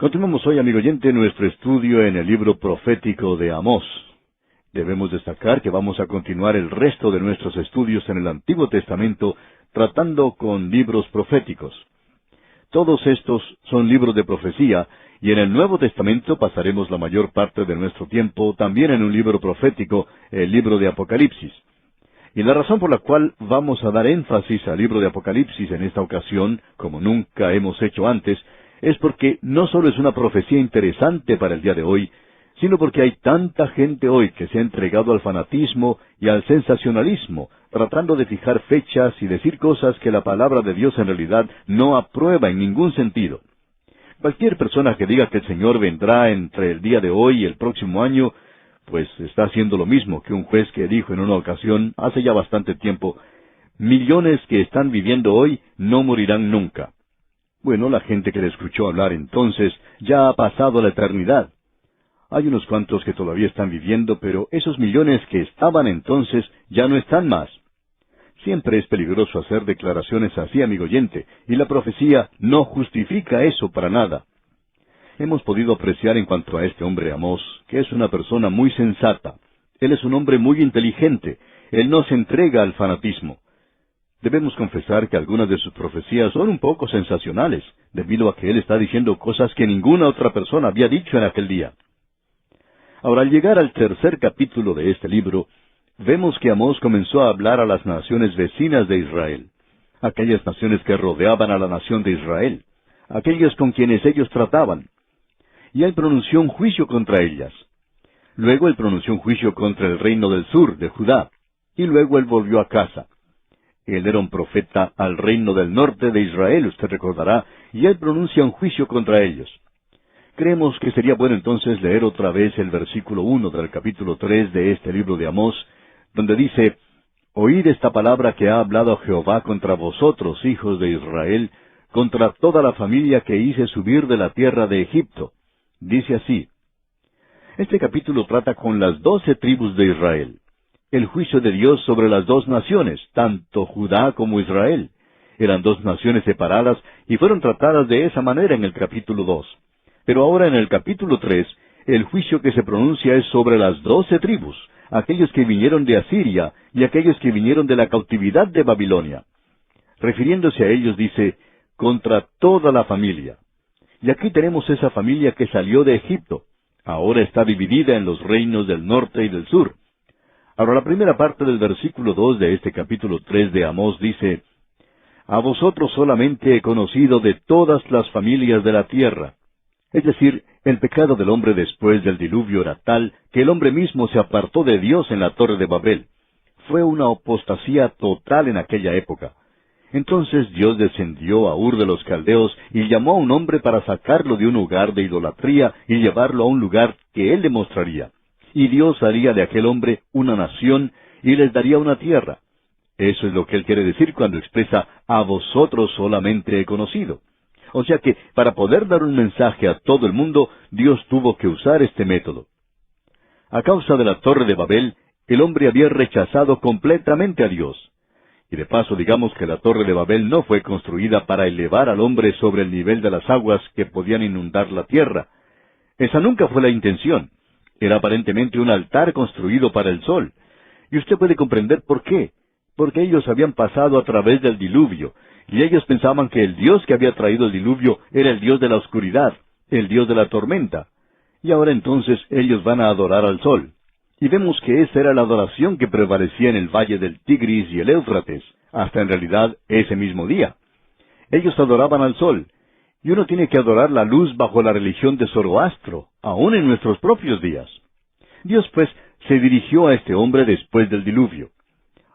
Continuamos hoy, amigo oyente, nuestro estudio en el libro profético de Amós. Debemos destacar que vamos a continuar el resto de nuestros estudios en el Antiguo Testamento tratando con libros proféticos. Todos estos son libros de profecía, y en el Nuevo Testamento pasaremos la mayor parte de nuestro tiempo también en un libro profético, el libro de Apocalipsis. Y la razón por la cual vamos a dar énfasis al libro de Apocalipsis en esta ocasión, como nunca hemos hecho antes, es porque no solo es una profecía interesante para el día de hoy, sino porque hay tanta gente hoy que se ha entregado al fanatismo y al sensacionalismo, tratando de fijar fechas y decir cosas que la palabra de Dios en realidad no aprueba en ningún sentido. Cualquier persona que diga que el Señor vendrá entre el día de hoy y el próximo año, pues está haciendo lo mismo que un juez que dijo en una ocasión, hace ya bastante tiempo, millones que están viviendo hoy no morirán nunca. Bueno, la gente que le escuchó hablar entonces ya ha pasado la eternidad. Hay unos cuantos que todavía están viviendo, pero esos millones que estaban entonces ya no están más. Siempre es peligroso hacer declaraciones así, amigo oyente, y la profecía no justifica eso para nada. Hemos podido apreciar en cuanto a este hombre Amós, que es una persona muy sensata. Él es un hombre muy inteligente. Él no se entrega al fanatismo. Debemos confesar que algunas de sus profecías son un poco sensacionales, debido a que él está diciendo cosas que ninguna otra persona había dicho en aquel día. Ahora, al llegar al tercer capítulo de este libro, vemos que Amós comenzó a hablar a las naciones vecinas de Israel, aquellas naciones que rodeaban a la nación de Israel, aquellas con quienes ellos trataban. Y él pronunció un juicio contra ellas. Luego él pronunció un juicio contra el reino del sur, de Judá, y luego él volvió a casa. Él era un profeta al reino del norte de Israel, usted recordará, y él pronuncia un juicio contra ellos. Creemos que sería bueno entonces leer otra vez el versículo 1 del capítulo 3 de este libro de Amós, donde dice, «Oíd esta palabra que ha hablado Jehová contra vosotros, hijos de Israel, contra toda la familia que hice subir de la tierra de Egipto». Dice así. Este capítulo trata con las 12 tribus de Israel. El juicio de Dios sobre las dos naciones, tanto Judá como Israel. Eran dos naciones separadas y fueron tratadas de esa manera en el capítulo 2. Pero ahora en el capítulo 3, el juicio que se pronuncia es sobre las 12 tribus, aquellos que vinieron de Asiria y aquellos que vinieron de la cautividad de Babilonia. Refiriéndose a ellos dice, contra toda la familia. Y aquí tenemos esa familia que salió de Egipto. Ahora está dividida en los reinos del norte y del sur. Ahora la primera parte del versículo 2 de este capítulo 3 de Amós dice, «A vosotros solamente he conocido de todas las familias de la tierra». Es decir, el pecado del hombre después del diluvio era tal que el hombre mismo se apartó de Dios en la torre de Babel. Fue una apostasía total en aquella época. Entonces Dios descendió a Ur de los Caldeos y llamó a un hombre para sacarlo de un lugar de idolatría y llevarlo a un lugar que él le mostraría. Y Dios haría de aquel hombre una nación y les daría una tierra. Eso es lo que él quiere decir cuando expresa, «a vosotros solamente he conocido». O sea que, para poder dar un mensaje a todo el mundo, Dios tuvo que usar este método. A causa de la Torre de Babel, el hombre había rechazado completamente a Dios. Y de paso digamos que la Torre de Babel no fue construida para elevar al hombre sobre el nivel de las aguas que podían inundar la tierra. Esa nunca fue la intención. Era aparentemente un altar construido para el sol. Y usted puede comprender por qué. Porque ellos habían pasado a través del diluvio, y ellos pensaban que el Dios que había traído el diluvio era el Dios de la oscuridad, el Dios de la tormenta. Y ahora entonces ellos van a adorar al sol. Y vemos que esa era la adoración que prevalecía en el valle del Tigris y el Éufrates, hasta en realidad ese mismo día. Ellos adoraban al sol, y uno tiene que adorar la luz bajo la religión de Zoroastro, aún en nuestros propios días. Dios pues se dirigió a este hombre después del diluvio.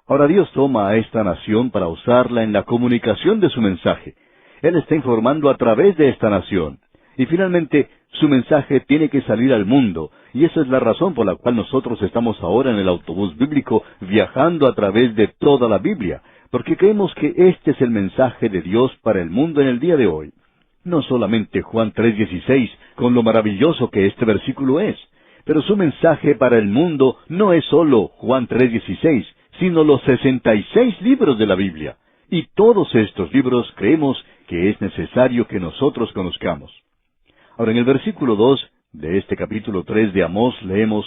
Ahora Dios toma a esta nación para usarla en la comunicación de su mensaje. Él está informando a través de esta nación. Y finalmente, su mensaje tiene que salir al mundo, y esa es la razón por la cual nosotros estamos ahora en el autobús bíblico viajando a través de toda la Biblia, porque creemos que este es el mensaje de Dios para el mundo en el día de hoy. No solamente Juan 3:16, con lo maravilloso que este versículo es, pero su mensaje para el mundo no es solo Juan 3:16, sino los 66 libros de la Biblia. Y todos estos libros creemos que es necesario que nosotros conozcamos. Ahora, en el versículo 2 de este capítulo 3 de Amós leemos,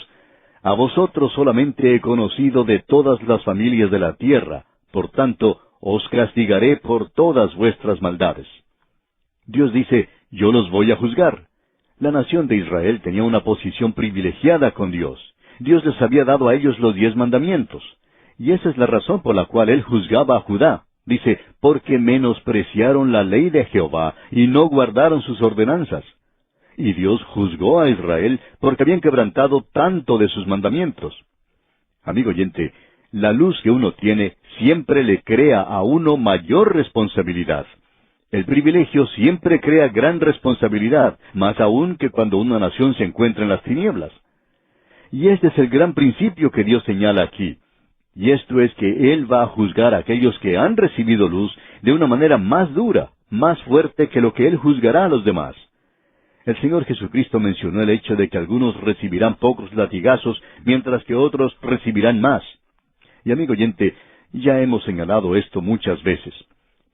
«A vosotros solamente he conocido de todas las familias de la tierra, por tanto, os castigaré por todas vuestras maldades». Dios dice, «Yo los voy a juzgar». La nación de Israel tenía una posición privilegiada con Dios. Dios les había dado a ellos los 10 mandamientos. Y esa es la razón por la cual Él juzgaba a Judá. Dice, «Porque menospreciaron la ley de Jehová y no guardaron sus ordenanzas». Y Dios juzgó a Israel porque habían quebrantado tanto de sus mandamientos. Amigo oyente, la luz que uno tiene siempre le crea a uno mayor responsabilidad. El privilegio siempre crea gran responsabilidad, más aún que cuando una nación se encuentra en las tinieblas. Y este es el gran principio que Dios señala aquí. Y esto es que Él va a juzgar a aquellos que han recibido luz de una manera más dura, más fuerte que lo que Él juzgará a los demás. El Señor Jesucristo mencionó el hecho de que algunos recibirán pocos latigazos, mientras que otros recibirán más. Y amigo oyente, ya hemos señalado esto muchas veces.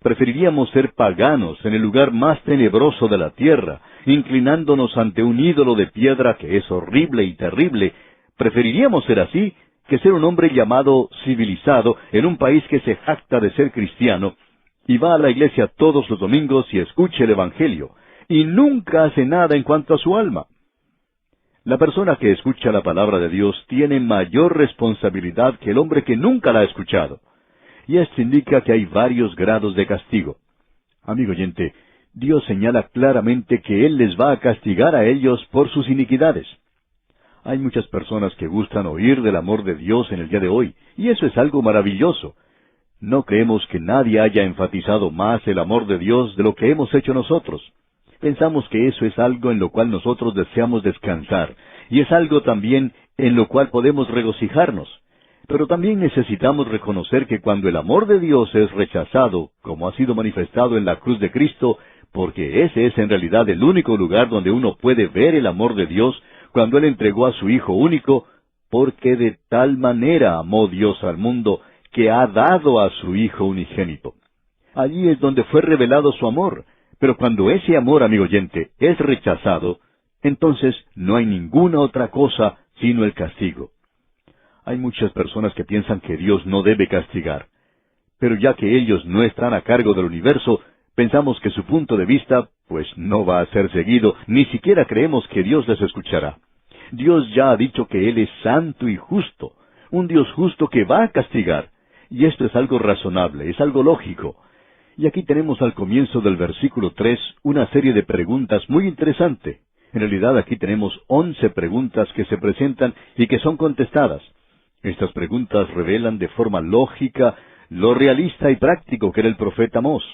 Preferiríamos ser paganos en el lugar más tenebroso de la tierra, inclinándonos ante un ídolo de piedra que es horrible y terrible. Preferiríamos ser así que ser un hombre llamado civilizado en un país que se jacta de ser cristiano y va a la iglesia todos los domingos y escucha el Evangelio, y nunca hace nada en cuanto a su alma. La persona que escucha la palabra de Dios tiene mayor responsabilidad que el hombre que nunca la ha escuchado. Y esto indica que hay varios grados de castigo. Amigo oyente, Dios señala claramente que Él les va a castigar a ellos por sus iniquidades. Hay muchas personas que gustan oír del amor de Dios en el día de hoy, y eso es algo maravilloso. No creemos que nadie haya enfatizado más el amor de Dios de lo que hemos hecho nosotros. Pensamos que eso es algo en lo cual nosotros deseamos descansar, y es algo también en lo cual podemos regocijarnos. Pero también necesitamos reconocer que cuando el amor de Dios es rechazado, como ha sido manifestado en la cruz de Cristo, porque ese es en realidad el único lugar donde uno puede ver el amor de Dios, cuando Él entregó a su Hijo único, porque de tal manera amó Dios al mundo, que ha dado a su Hijo unigénito. Allí es donde fue revelado su amor, pero cuando ese amor, amigo oyente, es rechazado, entonces no hay ninguna otra cosa sino el castigo. Hay muchas personas que piensan que Dios no debe castigar, pero ya que ellos no están a cargo del universo, pensamos que su punto de vista, pues no va a ser seguido, ni siquiera creemos que Dios les escuchará. Dios ya ha dicho que Él es santo y justo, un Dios justo que va a castigar, y esto es algo razonable, es algo lógico. Y aquí tenemos al comienzo del versículo 3 una serie de preguntas muy interesante. En realidad aquí tenemos 11 preguntas que se presentan y que son contestadas. Estas preguntas revelan de forma lógica lo realista y práctico que era el profeta Amós.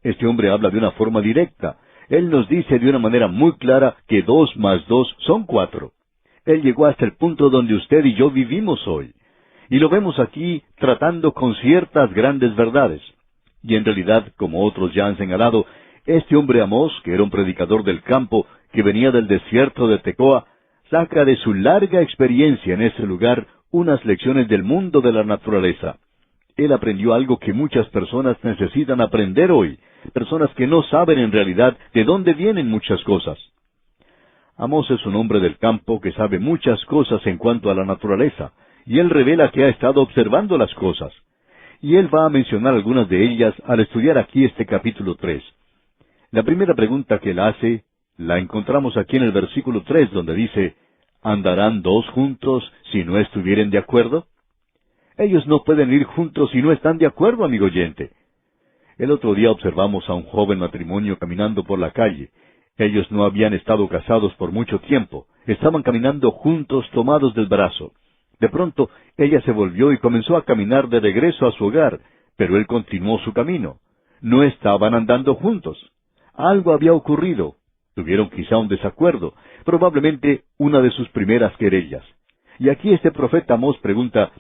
Este hombre habla de una forma directa. Él nos dice de una manera muy clara que 2 más 2 son 4. Él llegó hasta el punto donde usted y yo vivimos hoy. Y lo vemos aquí tratando con ciertas grandes verdades. Y en realidad, como otros ya han señalado, este hombre Amós, que era un predicador del campo, que venía del desierto de Tecoa, saca de su larga experiencia en ese lugar unas lecciones del mundo de la naturaleza. Él aprendió algo que muchas personas necesitan aprender hoy, personas que no saben en realidad de dónde vienen muchas cosas. Amós es un hombre del campo que sabe muchas cosas en cuanto a la naturaleza, y él revela que ha estado observando las cosas. Y él va a mencionar algunas de ellas al estudiar aquí este capítulo 3. La primera pregunta que él hace, la encontramos aquí en el versículo 3, donde dice, ¿andarán 2 juntos si no estuvieren de acuerdo? Ellos no pueden ir juntos si no están de acuerdo, amigo oyente. El otro día observamos a un joven matrimonio caminando por la calle. Ellos no habían estado casados por mucho tiempo. Estaban caminando juntos tomados del brazo. De pronto, ella se volvió y comenzó a caminar de regreso a su hogar, pero él continuó su camino. No estaban andando juntos. Algo había ocurrido. Tuvieron quizá un desacuerdo, probablemente una de sus primeras querellas. Y aquí este profeta Amós pregunta,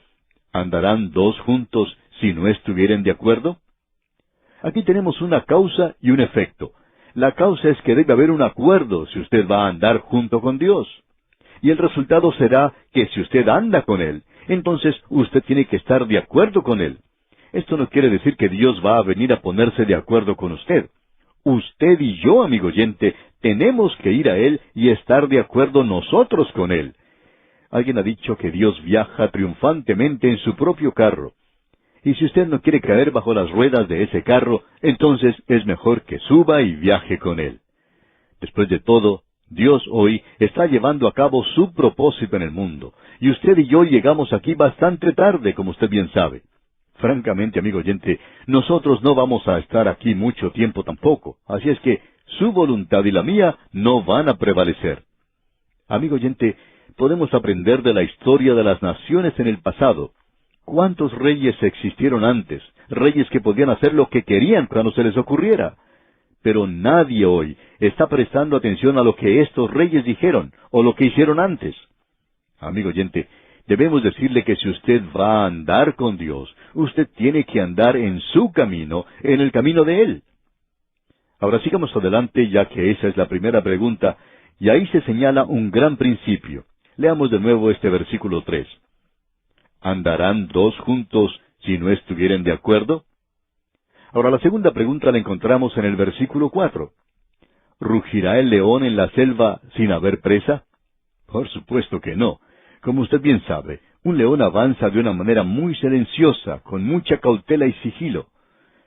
¿andarán 2 juntos si no estuvieren de acuerdo? Aquí tenemos una causa y un efecto. La causa es que debe haber un acuerdo si usted va a andar junto con Dios. Y el resultado será que si usted anda con Él, entonces usted tiene que estar de acuerdo con Él. Esto no quiere decir que Dios va a venir a ponerse de acuerdo con usted. Usted y yo, amigo oyente, tenemos que ir a Él y estar de acuerdo nosotros con Él. Alguien ha dicho que Dios viaja triunfantemente en su propio carro. Y si usted no quiere caer bajo las ruedas de ese carro, entonces es mejor que suba y viaje con Él. Después de todo, Dios hoy está llevando a cabo su propósito en el mundo, y usted y yo llegamos aquí bastante tarde, como usted bien sabe. Francamente, amigo oyente, nosotros no vamos a estar aquí mucho tiempo tampoco, así es que su voluntad y la mía no van a prevalecer. Amigo oyente, podemos aprender de la historia de las naciones en el pasado. ¿Cuántos reyes existieron antes? Reyes que podían hacer lo que querían cuando se les ocurriera. Pero nadie hoy está prestando atención a lo que estos reyes dijeron o lo que hicieron antes. Amigo oyente, debemos decirle que si usted va a andar con Dios, usted tiene que andar en su camino, en el camino de Él. Ahora sigamos adelante, ya que esa es la primera pregunta, y ahí se señala un gran principio. Leamos de nuevo este versículo 3. ¿Andarán dos juntos si no estuvieren de acuerdo? Ahora la segunda pregunta la encontramos en el versículo 4. ¿Rugirá el león en la selva sin haber presa? Por supuesto que no. Como usted bien sabe, un león avanza de una manera muy silenciosa, con mucha cautela y sigilo.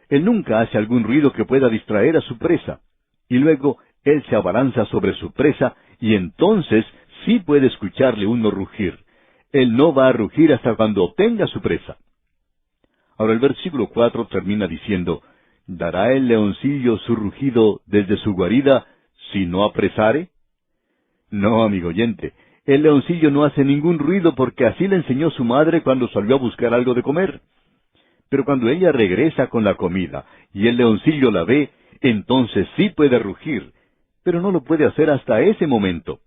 Él nunca hace algún ruido que pueda distraer a su presa. Y luego él se abalanza sobre su presa y entonces sí puede escucharle uno rugir. Él no va a rugir hasta cuando obtenga su presa. Ahora el versículo 4 termina diciendo, ¿dará el leoncillo su rugido desde su guarida si no apresare? No, amigo oyente, el leoncillo no hace ningún ruido porque así le enseñó su madre cuando salió a buscar algo de comer. Pero cuando ella regresa con la comida y el leoncillo la ve, entonces sí puede rugir, pero no lo puede hacer hasta ese momento.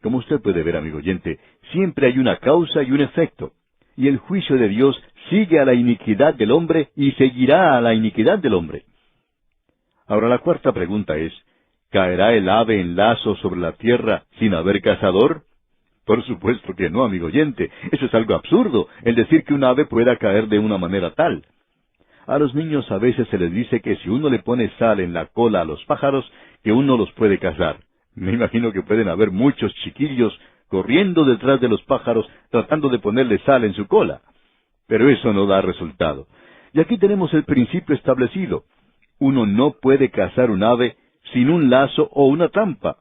Como usted puede ver, amigo oyente, siempre hay una causa y un efecto, y el juicio de Dios sigue a la iniquidad del hombre y seguirá a la iniquidad del hombre. Ahora la cuarta pregunta es, ¿caerá el ave en lazo sobre la tierra sin haber cazador? Por supuesto que no, amigo oyente. Eso es algo absurdo, el decir que un ave pueda caer de una manera tal. A los niños a veces se les dice que si uno le pone sal en la cola a los pájaros, que uno los puede cazar. Me imagino que pueden haber muchos chiquillos corriendo detrás de los pájaros tratando de ponerle sal en su cola. Pero eso no da resultado. Y aquí tenemos el principio establecido. Uno no puede cazar un ave sin un lazo o una trampa.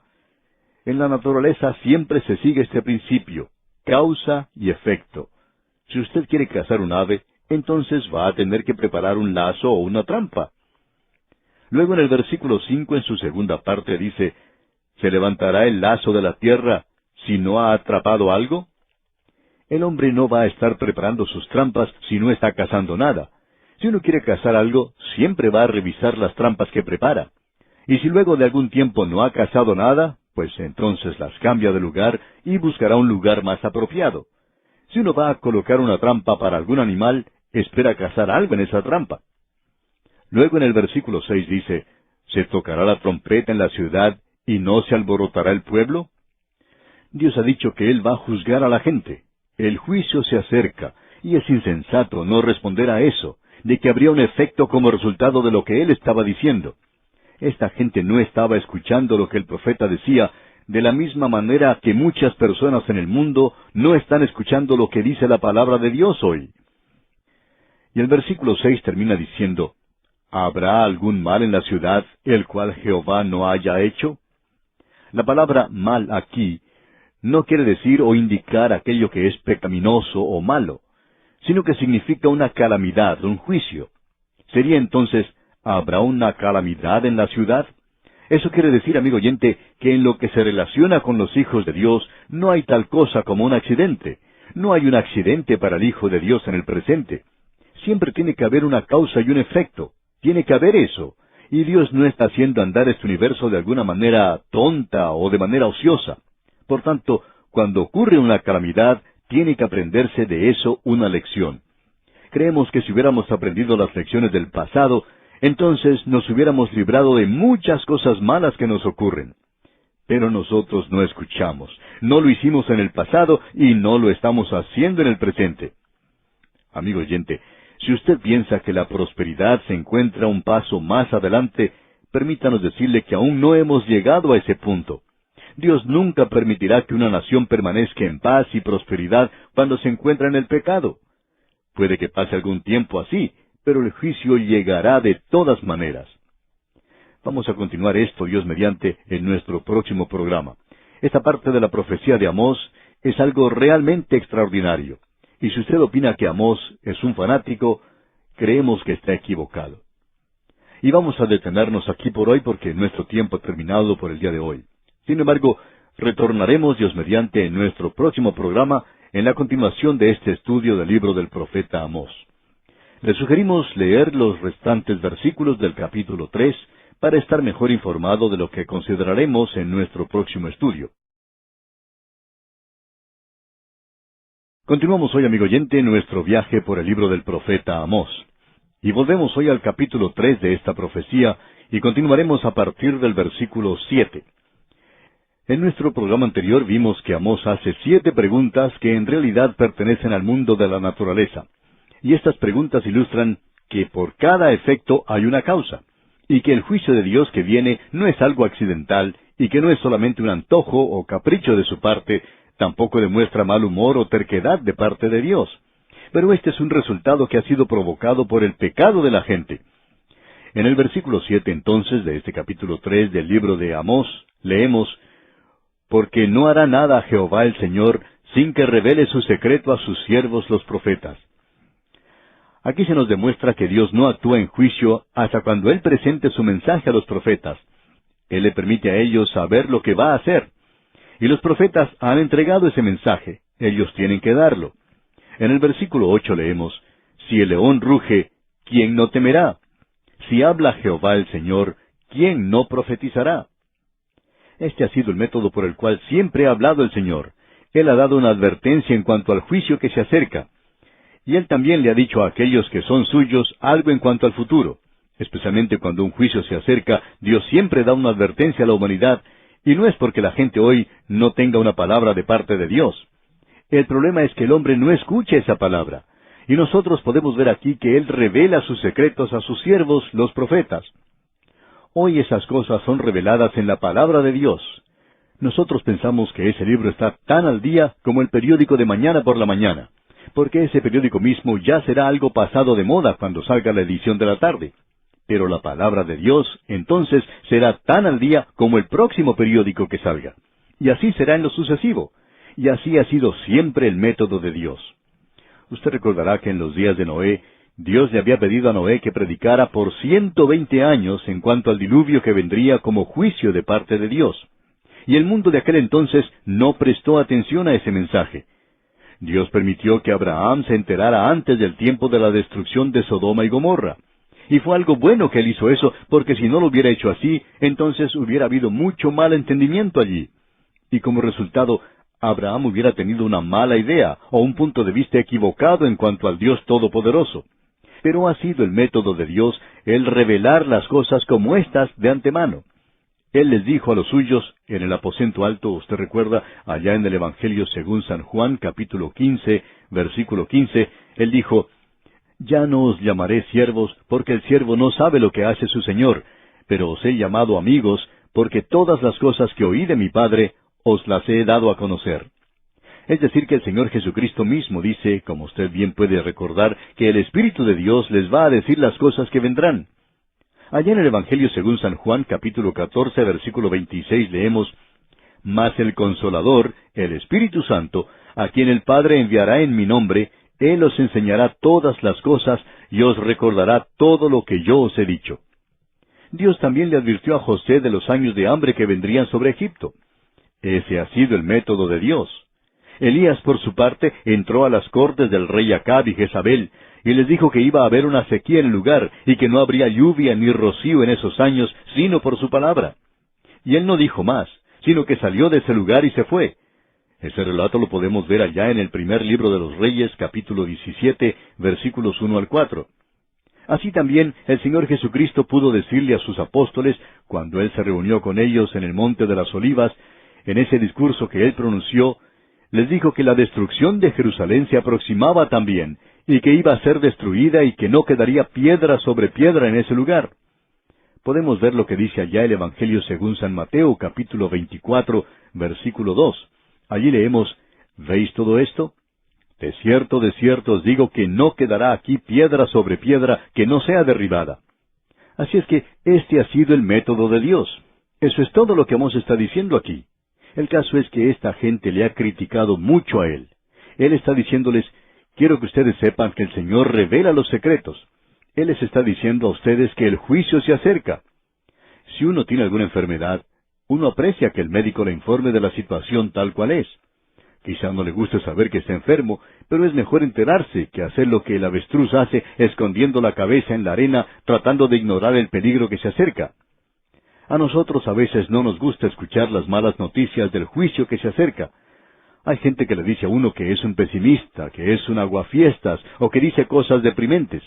En la naturaleza siempre se sigue este principio, causa y efecto. Si usted quiere cazar un ave, entonces va a tener que preparar un lazo o una trampa. Luego en el versículo 5 en su segunda parte dice, ¿se levantará el lazo de la tierra si no ha atrapado algo? El hombre no va a estar preparando sus trampas si no está cazando nada. Si uno quiere cazar algo, siempre va a revisar las trampas que prepara. Y si luego de algún tiempo no ha cazado nada, pues entonces las cambia de lugar y buscará un lugar más apropiado. Si uno va a colocar una trampa para algún animal, espera cazar algo en esa trampa. Luego en el versículo 6 dice, ¿se tocará la trompeta en la ciudad y no se alborotará el pueblo? Dios ha dicho que Él va a juzgar a la gente. El juicio se acerca, y es insensato no responder a eso, de que habría un efecto como resultado de lo que Él estaba diciendo. Esta gente no estaba escuchando lo que el profeta decía, de la misma manera que muchas personas en el mundo no están escuchando lo que dice la palabra de Dios hoy. Y el versículo 6 termina diciendo, ¿habrá algún mal en la ciudad, el cual Jehová no haya hecho? La palabra mal aquí no quiere decir o indicar aquello que es pecaminoso o malo, sino que significa una calamidad, un juicio. Sería entonces, ¿habrá una calamidad en la ciudad? Eso quiere decir, amigo oyente, que en lo que se relaciona con los hijos de Dios no hay tal cosa como un accidente. No hay un accidente para el Hijo de Dios en el presente. Siempre tiene que haber una causa y un efecto. Tiene que haber eso. Y Dios no está haciendo andar este universo de alguna manera tonta o de manera ociosa. Por tanto, cuando ocurre una calamidad, tiene que aprenderse de eso una lección. Creemos que si hubiéramos aprendido las lecciones del pasado, entonces nos hubiéramos librado de muchas cosas malas que nos ocurren. Pero nosotros no escuchamos. No lo hicimos en el pasado y no lo estamos haciendo en el presente. Amigo oyente, si usted piensa que la prosperidad se encuentra un paso más adelante, permítanos decirle que aún no hemos llegado a ese punto. Dios nunca permitirá que una nación permanezca en paz y prosperidad cuando se encuentra en el pecado. Puede que pase algún tiempo así, pero el juicio llegará de todas maneras. Vamos a continuar esto, Dios mediante, en nuestro próximo programa. Esta parte de la profecía de Amós es algo realmente extraordinario. Y si usted opina que Amós es un fanático, creemos que está equivocado. Y vamos a detenernos aquí por hoy porque nuestro tiempo ha terminado por el día de hoy. Sin embargo, retornaremos, Dios mediante, en nuestro próximo programa en la continuación de este estudio del libro del profeta Amós. Le sugerimos leer los restantes versículos del capítulo 3 para estar mejor informado de lo que consideraremos en nuestro próximo estudio. Continuamos hoy, amigo oyente, nuestro viaje por el libro del profeta Amós. Y volvemos hoy al capítulo 3 de esta profecía y continuaremos a partir del versículo 7. En nuestro programa anterior vimos que Amós hace 7 preguntas que en realidad pertenecen al mundo de la naturaleza. Y estas preguntas ilustran que por cada efecto hay una causa, y que el juicio de Dios que viene no es algo accidental, y que no es solamente un antojo o capricho de su parte, tampoco demuestra mal humor o terquedad de parte de Dios. Pero este es un resultado que ha sido provocado por el pecado de la gente. En el versículo 7 entonces de este capítulo 3 del libro de Amós, leemos: «Porque no hará nada Jehová el Señor sin que revele su secreto a sus siervos los profetas». Aquí se nos demuestra que Dios no actúa en juicio hasta cuando Él presente su mensaje a los profetas. Él le permite a ellos saber lo que va a hacer. Y los profetas han entregado ese mensaje. Ellos tienen que darlo. En el versículo 8 leemos: «Si el león ruge, ¿quién no temerá? Si habla Jehová el Señor, ¿quién no profetizará?». Este ha sido el método por el cual siempre ha hablado el Señor. Él ha dado una advertencia en cuanto al juicio que se acerca. Y Él también le ha dicho a aquellos que son suyos algo en cuanto al futuro. Especialmente cuando un juicio se acerca, Dios siempre da una advertencia a la humanidad, y no es porque la gente hoy no tenga una palabra de parte de Dios. El problema es que el hombre no escucha esa palabra. Y nosotros podemos ver aquí que Él revela sus secretos a sus siervos, los profetas. Hoy esas cosas son reveladas en la palabra de Dios. Nosotros pensamos que ese libro está tan al día como el periódico de mañana por la mañana, porque ese periódico mismo ya será algo pasado de moda cuando salga la edición de la tarde. Pero la palabra de Dios, entonces, será tan al día como el próximo periódico que salga. Y así será en lo sucesivo. Y así ha sido siempre el método de Dios. Usted recordará que en los días de Noé, Dios le había pedido a Noé que predicara por 120 años en cuanto al diluvio que vendría como juicio de parte de Dios. Y el mundo de aquel entonces no prestó atención a ese mensaje. Dios permitió que Abraham se enterara antes del tiempo de la destrucción de Sodoma y Gomorra. Y fue algo bueno que él hizo eso, porque si no lo hubiera hecho así, entonces hubiera habido mucho mal entendimiento allí. Y como resultado, Abraham hubiera tenido una mala idea, o un punto de vista equivocado en cuanto al Dios Todopoderoso. Pero ha sido el método de Dios el revelar las cosas como estas de antemano. Él les dijo a los suyos, en el aposento alto, usted recuerda, allá en el Evangelio según San Juan, capítulo 15, versículo 15, Él dijo: «Ya no os llamaré siervos, porque el siervo no sabe lo que hace su Señor, pero os he llamado amigos, porque todas las cosas que oí de mi Padre, os las he dado a conocer». Es decir, que el Señor Jesucristo mismo dice, como usted bien puede recordar, que el Espíritu de Dios les va a decir las cosas que vendrán. Allá en el Evangelio según San Juan, capítulo 14, versículo 26, leemos: «Mas el Consolador, el Espíritu Santo, a quien el Padre enviará en mi nombre, Él os enseñará todas las cosas y os recordará todo lo que yo os he dicho». Dios también le advirtió a José de los años de hambre que vendrían sobre Egipto. Ese ha sido el método de Dios. Elías, por su parte, entró a las cortes del rey Acab y Jezabel, y les dijo que iba a haber una sequía en el lugar, y que no habría lluvia ni rocío en esos años, sino por su palabra. Y él no dijo más, sino que salió de ese lugar y se fue. Ese relato lo podemos ver allá en el primer libro de los Reyes, capítulo 17, versículos 1 al 4. Así también el Señor Jesucristo pudo decirle a sus apóstoles, cuando Él se reunió con ellos en el Monte de las Olivas, en ese discurso que Él pronunció, les dijo que la destrucción de Jerusalén se aproximaba también, y que iba a ser destruida y que no quedaría piedra sobre piedra en ese lugar. Podemos ver lo que dice allá el Evangelio según San Mateo, capítulo 24, versículo 2. Allí leemos, ¿veis todo esto? De cierto os digo que no quedará aquí piedra sobre piedra que no sea derribada. Así es que este ha sido el método de Dios. Eso es todo lo que Amós está diciendo aquí. El caso es que esta gente le ha criticado mucho a él. Él está diciéndoles, quiero que ustedes sepan que el Señor revela los secretos. Él les está diciendo a ustedes que el juicio se acerca. Si uno tiene alguna enfermedad, uno aprecia que el médico le informe de la situación tal cual es. Quizá no le guste saber que está enfermo, pero es mejor enterarse que hacer lo que el avestruz hace, escondiendo la cabeza en la arena, tratando de ignorar el peligro que se acerca. A nosotros a veces no nos gusta escuchar las malas noticias del juicio que se acerca. Hay gente que le dice a uno que es un pesimista, que es un aguafiestas, o que dice cosas deprimentes.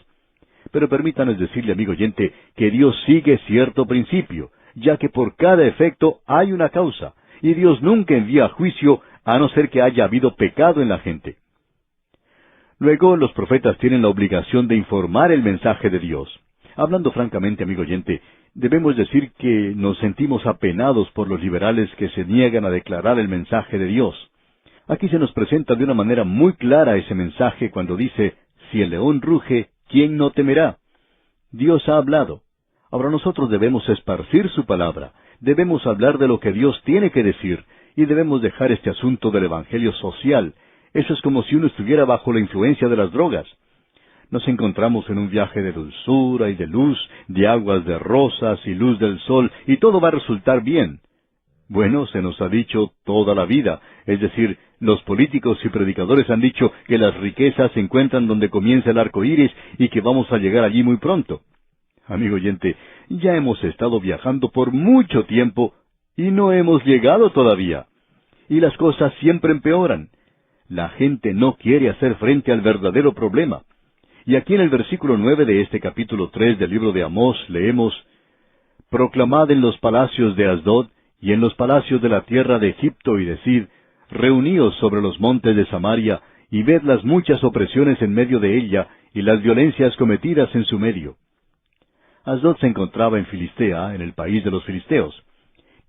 Pero permítanos decirle, amigo oyente, que Dios sigue cierto principio, ya que por cada efecto hay una causa, y Dios nunca envía juicio a no ser que haya habido pecado en la gente. Luego, los profetas tienen la obligación de informar el mensaje de Dios. Hablando francamente, amigo oyente, debemos decir que nos sentimos apenados por los liberales que se niegan a declarar el mensaje de Dios. Aquí se nos presenta de una manera muy clara ese mensaje cuando dice, si el león ruge, ¿quién no temerá? Dios ha hablado. Ahora nosotros debemos esparcir su palabra, debemos hablar de lo que Dios tiene que decir, y debemos dejar este asunto del evangelio social. Eso es como si uno estuviera bajo la influencia de las drogas. Nos encontramos en un viaje de dulzura y de luz, de aguas de rosas y luz del sol, y todo va a resultar bien. Bueno, se nos ha dicho toda la vida, es decir, los políticos y predicadores han dicho que las riquezas se encuentran donde comienza el arco iris y que vamos a llegar allí muy pronto. Amigo oyente, ya hemos estado viajando por mucho tiempo y no hemos llegado todavía. Y las cosas siempre empeoran. La gente no quiere hacer frente al verdadero problema. Y aquí en el versículo 9 de este capítulo 3 del libro de Amós leemos, proclamad en los palacios de Asdod y en los palacios de la tierra de Egipto y decid, reuníos sobre los montes de Samaria y ved las muchas opresiones en medio de ella y las violencias cometidas en su medio. Asdod se encontraba en Filistea, en el país de los filisteos.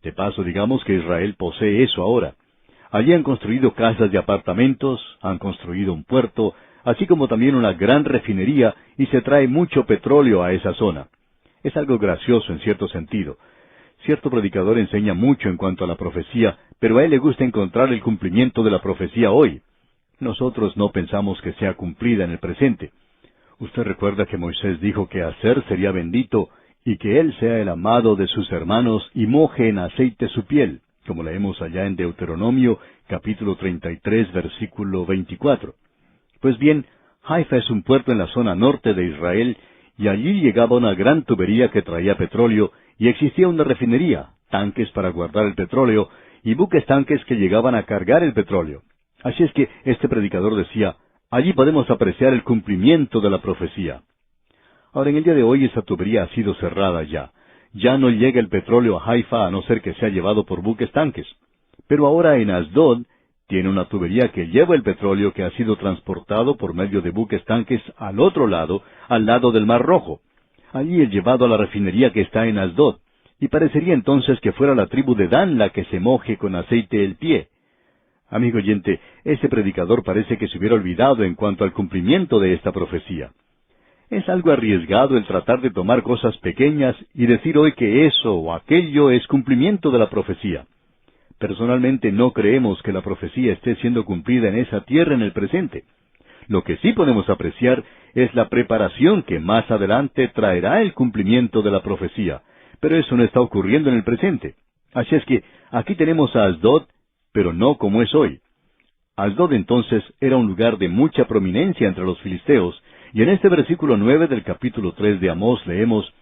De paso, digamos que Israel posee eso ahora. Allí han construido casas de apartamentos, han construido un puerto, así como también una gran refinería, y se trae mucho petróleo a esa zona. Es algo gracioso en cierto sentido. Cierto predicador enseña mucho en cuanto a la profecía, pero a él le gusta encontrar el cumplimiento de la profecía hoy. Nosotros no pensamos que sea cumplida en el presente. Usted recuerda que Moisés dijo que Aser sería bendito, y que él sea el amado de sus hermanos, y moje en aceite su piel, como leemos allá en Deuteronomio, capítulo 33, versículo 24. Pues bien, Haifa es un puerto en la zona norte de Israel, y allí llegaba una gran tubería que traía petróleo, y existía una refinería, tanques para guardar el petróleo, y buques tanques que llegaban a cargar el petróleo. Así es que este predicador decía, allí podemos apreciar el cumplimiento de la profecía. Ahora, en el día de hoy esa tubería ha sido cerrada ya. Ya no llega el petróleo a Haifa a no ser que sea llevado por buques tanques. Pero ahora en Asdod tiene una tubería que lleva el petróleo que ha sido transportado por medio de buques tanques al otro lado, al lado del Mar Rojo. Allí es llevado a la refinería que está en Asdod, y parecería entonces que fuera la tribu de Dan la que se moje con aceite el pie. Amigo oyente, ese predicador parece que se hubiera olvidado en cuanto al cumplimiento de esta profecía. Es algo arriesgado el tratar de tomar cosas pequeñas y decir hoy que eso o aquello es cumplimiento de la profecía. Personalmente no creemos que la profecía esté siendo cumplida en esa tierra en el presente. Lo que sí podemos apreciar es la preparación que más adelante traerá el cumplimiento de la profecía, pero eso no está ocurriendo en el presente. Así es que aquí tenemos a Asdod, pero no como es hoy. Asdod entonces era un lugar de mucha prominencia entre los filisteos, y en este versículo 9 del capítulo 3 de Amós leemos,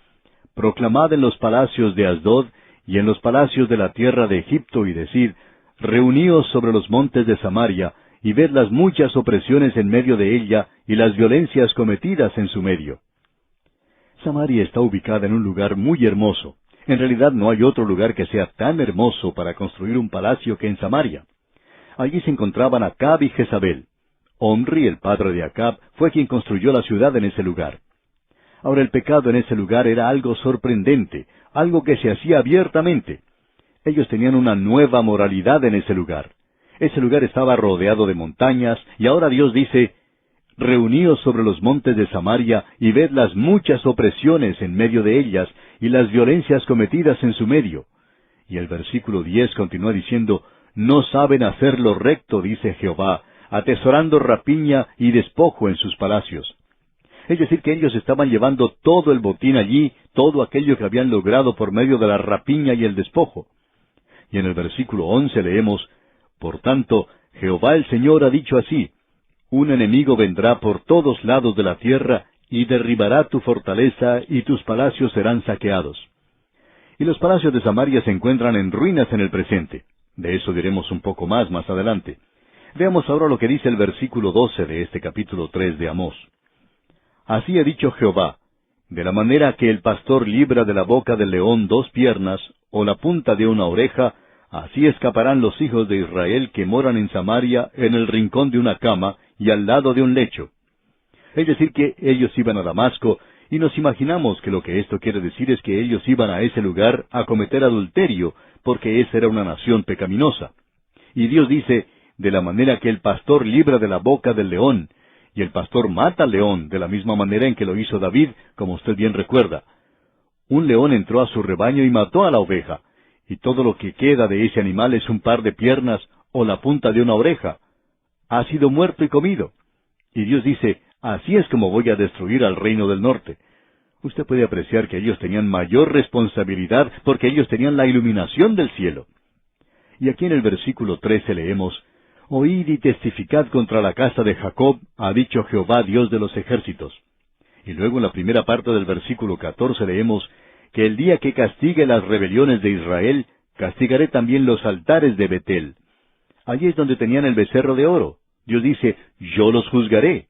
proclamad en los palacios de Asdod y en los palacios de la tierra de Egipto y decid, reuníos sobre los montes de Samaria, y ved las muchas opresiones en medio de ella, y las violencias cometidas en su medio. Samaria está ubicada en un lugar muy hermoso. En realidad no hay otro lugar que sea tan hermoso para construir un palacio que en Samaria. Allí se encontraban Acab y Jezabel. Omri, el padre de Acab, fue quien construyó la ciudad en ese lugar. Ahora el pecado en ese lugar era algo sorprendente, algo que se hacía abiertamente. Ellos tenían una nueva moralidad en ese lugar. Ese lugar estaba rodeado de montañas, y ahora Dios dice, «Reuníos sobre los montes de Samaria, y ved las muchas opresiones en medio de ellas, y las violencias cometidas en su medio». Y el versículo 10 continúa diciendo, «No saben hacer lo recto, dice Jehová, atesorando rapiña y despojo en sus palacios». Es decir, que ellos estaban llevando todo el botín allí, todo aquello que habían logrado por medio de la rapiña y el despojo. Y en el versículo 11 leemos, «Por tanto, Jehová el Señor ha dicho así, un enemigo vendrá por todos lados de la tierra, y derribará tu fortaleza, y tus palacios serán saqueados». Y los palacios de Samaria se encuentran en ruinas en el presente. De eso diremos un poco más adelante. Veamos ahora lo que dice el versículo 12 de este capítulo 3 de Amós. «Así ha dicho Jehová, de la manera que el pastor libra de la boca del león 2 piernas, o la punta de una oreja, así escaparán los hijos de Israel que moran en Samaria en el rincón de una cama y al lado de un lecho». Es decir, que ellos iban a Damasco, y nos imaginamos que lo que esto quiere decir es que ellos iban a ese lugar a cometer adulterio, porque esa era una nación pecaminosa. Y Dios dice, de la manera que el pastor libra de la boca del león, y el pastor mata al león de la misma manera en que lo hizo David, como usted bien recuerda. Un león entró a su rebaño y mató a la oveja, y todo lo que queda de ese animal es un par de piernas o la punta de una oreja. Ha sido muerto y comido. Y Dios dice, así es como voy a destruir al reino del norte. Usted puede apreciar que ellos tenían mayor responsabilidad porque ellos tenían la iluminación del cielo. Y aquí en el versículo 13 leemos, «Oíd y testificad contra la casa de Jacob, ha dicho Jehová Dios de los ejércitos». Y luego en la primera parte del versículo 14 leemos, «Que el día que castigue las rebeliones de Israel, castigaré también los altares de Betel». Allí es donde tenían el becerro de oro. Dios dice, «Yo los juzgaré».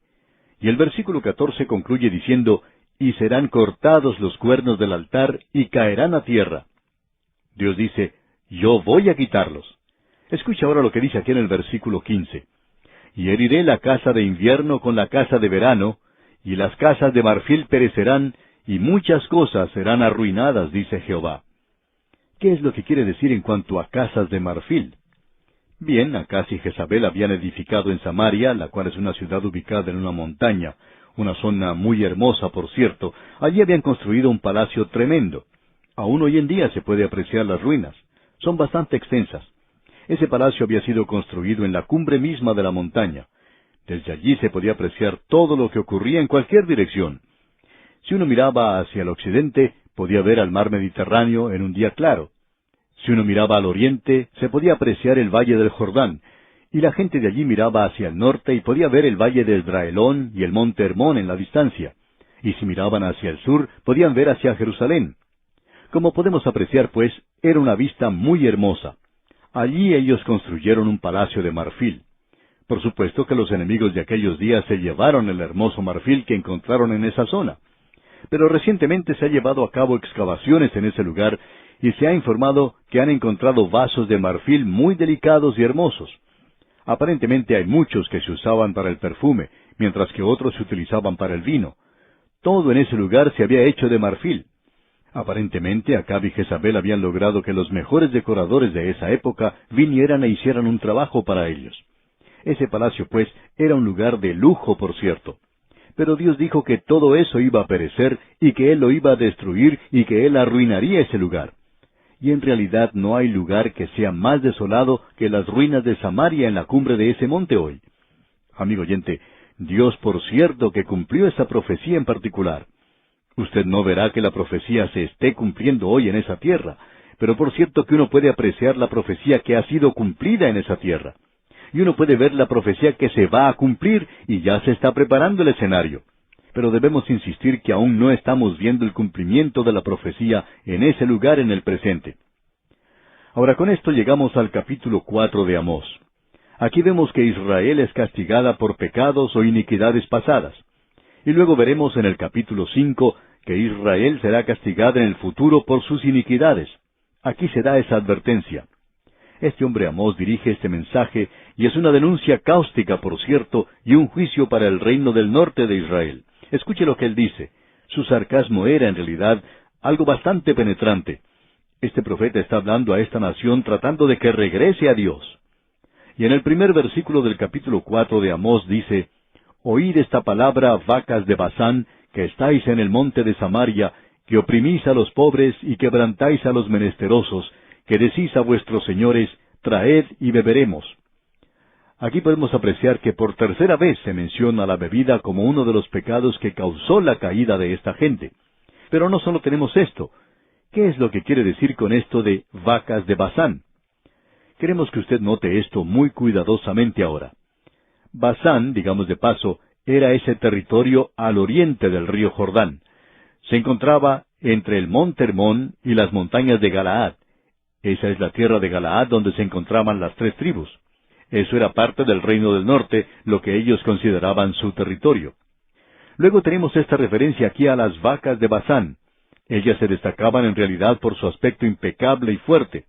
Y el versículo 14 concluye diciendo, «Y serán cortados los cuernos del altar, y caerán a tierra». Dios dice, «Yo voy a quitarlos». Escucha ahora lo que dice aquí en el versículo 15. «Y heriré la casa de invierno con la casa de verano, y las casas de marfil perecerán, y muchas cosas serán arruinadas, dice Jehová». ¿Qué es lo que quiere decir en cuanto a casas de marfil? Bien, Acaz y Jezabel habían edificado en Samaria, la cual es una ciudad ubicada en una montaña, una zona muy hermosa, por cierto. Allí habían construido un palacio tremendo. Aún hoy en día se puede apreciar las ruinas. Son bastante extensas. Ese palacio había sido construido en la cumbre misma de la montaña. Desde allí se podía apreciar todo lo que ocurría en cualquier dirección. Si uno miraba hacia el occidente, podía ver al mar Mediterráneo en un día claro. Si uno miraba al oriente, se podía apreciar el valle del Jordán, y la gente de allí miraba hacia el norte y podía ver el valle del Draelón y el monte Hermón en la distancia. Y si miraban hacia el sur, podían ver hacia Jerusalén. Como podemos apreciar, pues, era una vista muy hermosa. Allí ellos construyeron un palacio de marfil. Por supuesto que los enemigos de aquellos días se llevaron el hermoso marfil que encontraron en esa zona. Pero recientemente se ha llevado a cabo excavaciones en ese lugar y se ha informado que han encontrado vasos de marfil muy delicados y hermosos. Aparentemente hay muchos que se usaban para el perfume, mientras que otros se utilizaban para el vino. Todo en ese lugar se había hecho de marfil. Aparentemente Acab y Jezabel habían logrado que los mejores decoradores de esa época vinieran e hicieran un trabajo para ellos. Ese palacio, pues, era un lugar de lujo, por cierto. Pero Dios dijo que todo eso iba a perecer y que Él lo iba a destruir y que Él arruinaría ese lugar. Y en realidad no hay lugar que sea más desolado que las ruinas de Samaria en la cumbre de ese monte hoy. Amigo oyente, Dios por cierto que cumplió esa profecía en particular. Usted no verá que la profecía se esté cumpliendo hoy en esa tierra, pero por cierto que uno puede apreciar la profecía que ha sido cumplida en esa tierra. Y uno puede ver la profecía que se va a cumplir y ya se está preparando el escenario. Pero debemos insistir que aún no estamos viendo el cumplimiento de la profecía en ese lugar en el presente. Ahora con esto llegamos al capítulo 4 de Amós. Aquí vemos que Israel es castigada por pecados o iniquidades pasadas. Y luego veremos en el capítulo 5 que Israel será castigada en el futuro por sus iniquidades. Aquí se da esa advertencia. Este hombre Amós dirige este mensaje y es una denuncia cáustica, por cierto, y un juicio para el reino del norte de Israel. Escuche lo que él dice. Su sarcasmo era, en realidad, algo bastante penetrante. Este profeta está hablando a esta nación tratando de que regrese a Dios. Y en el primer versículo del capítulo 4 de Amós dice, «Oíd esta palabra, vacas de Basán, que estáis en el monte de Samaria, que oprimís a los pobres y quebrantáis a los menesterosos, que decís a vuestros señores, traed y beberemos». Aquí podemos apreciar que por tercera vez se menciona la bebida como uno de los pecados que causó la caída de esta gente. Pero no solo tenemos esto. ¿Qué es lo que quiere decir con esto de vacas de Basán? Queremos que usted note esto muy cuidadosamente ahora. Basán, digamos de paso, era ese territorio al oriente del río Jordán. Se encontraba entre el monte Hermón y las montañas de Galaad. Esa es la tierra de Galaad donde se encontraban las 3 tribus. Eso era parte del reino del norte, lo que ellos consideraban su territorio. Luego tenemos esta referencia aquí a las vacas de Basán. Ellas se destacaban en realidad por su aspecto impecable y fuerte.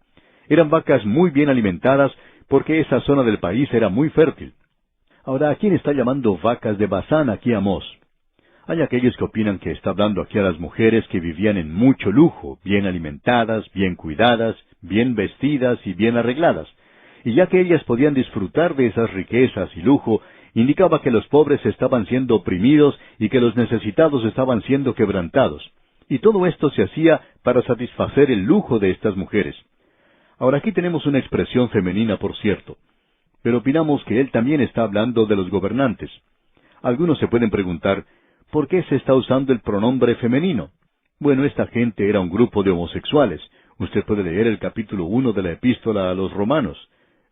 Eran vacas muy bien alimentadas porque esa zona del país era muy fértil. Ahora, ¿a quién está llamando vacas de Basán aquí Amós? Hay aquellos que opinan que está hablando aquí a las mujeres que vivían en mucho lujo, bien alimentadas, bien cuidadas, bien vestidas y bien arregladas. Y ya que ellas podían disfrutar de esas riquezas y lujo, indicaba que los pobres estaban siendo oprimidos y que los necesitados estaban siendo quebrantados. Y todo esto se hacía para satisfacer el lujo de estas mujeres. Ahora aquí tenemos una expresión femenina, por cierto. Pero opinamos que él también está hablando de los gobernantes. Algunos se pueden preguntar, ¿por qué se está usando el pronombre femenino? Bueno, esta gente era un grupo de homosexuales. Usted puede leer el capítulo 1 de la epístola a los Romanos.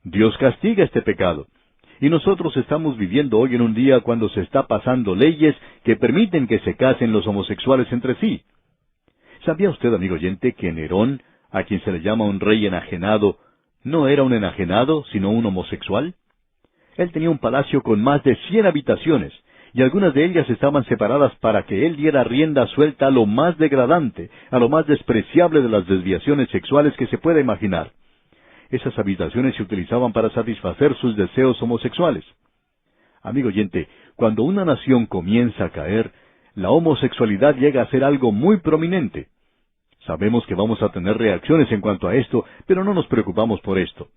Dios castiga este pecado. Y nosotros estamos viviendo hoy en un día cuando se está pasando leyes que permiten que se casen los homosexuales entre sí. ¿Sabía usted, amigo oyente, que Nerón, a quien se le llama un rey enajenado, no era un enajenado, sino un homosexual? Él tenía un palacio con más de 100 habitaciones, y algunas de ellas estaban separadas para que él diera rienda suelta a lo más degradante, a lo más despreciable de las desviaciones sexuales que se pueda imaginar. Esas habitaciones se utilizaban para satisfacer sus deseos homosexuales. Amigo oyente, cuando una nación comienza a caer, la homosexualidad llega a ser algo muy prominente. Sabemos que vamos a tener reacciones en cuanto a esto, pero no nos preocupamos por esto.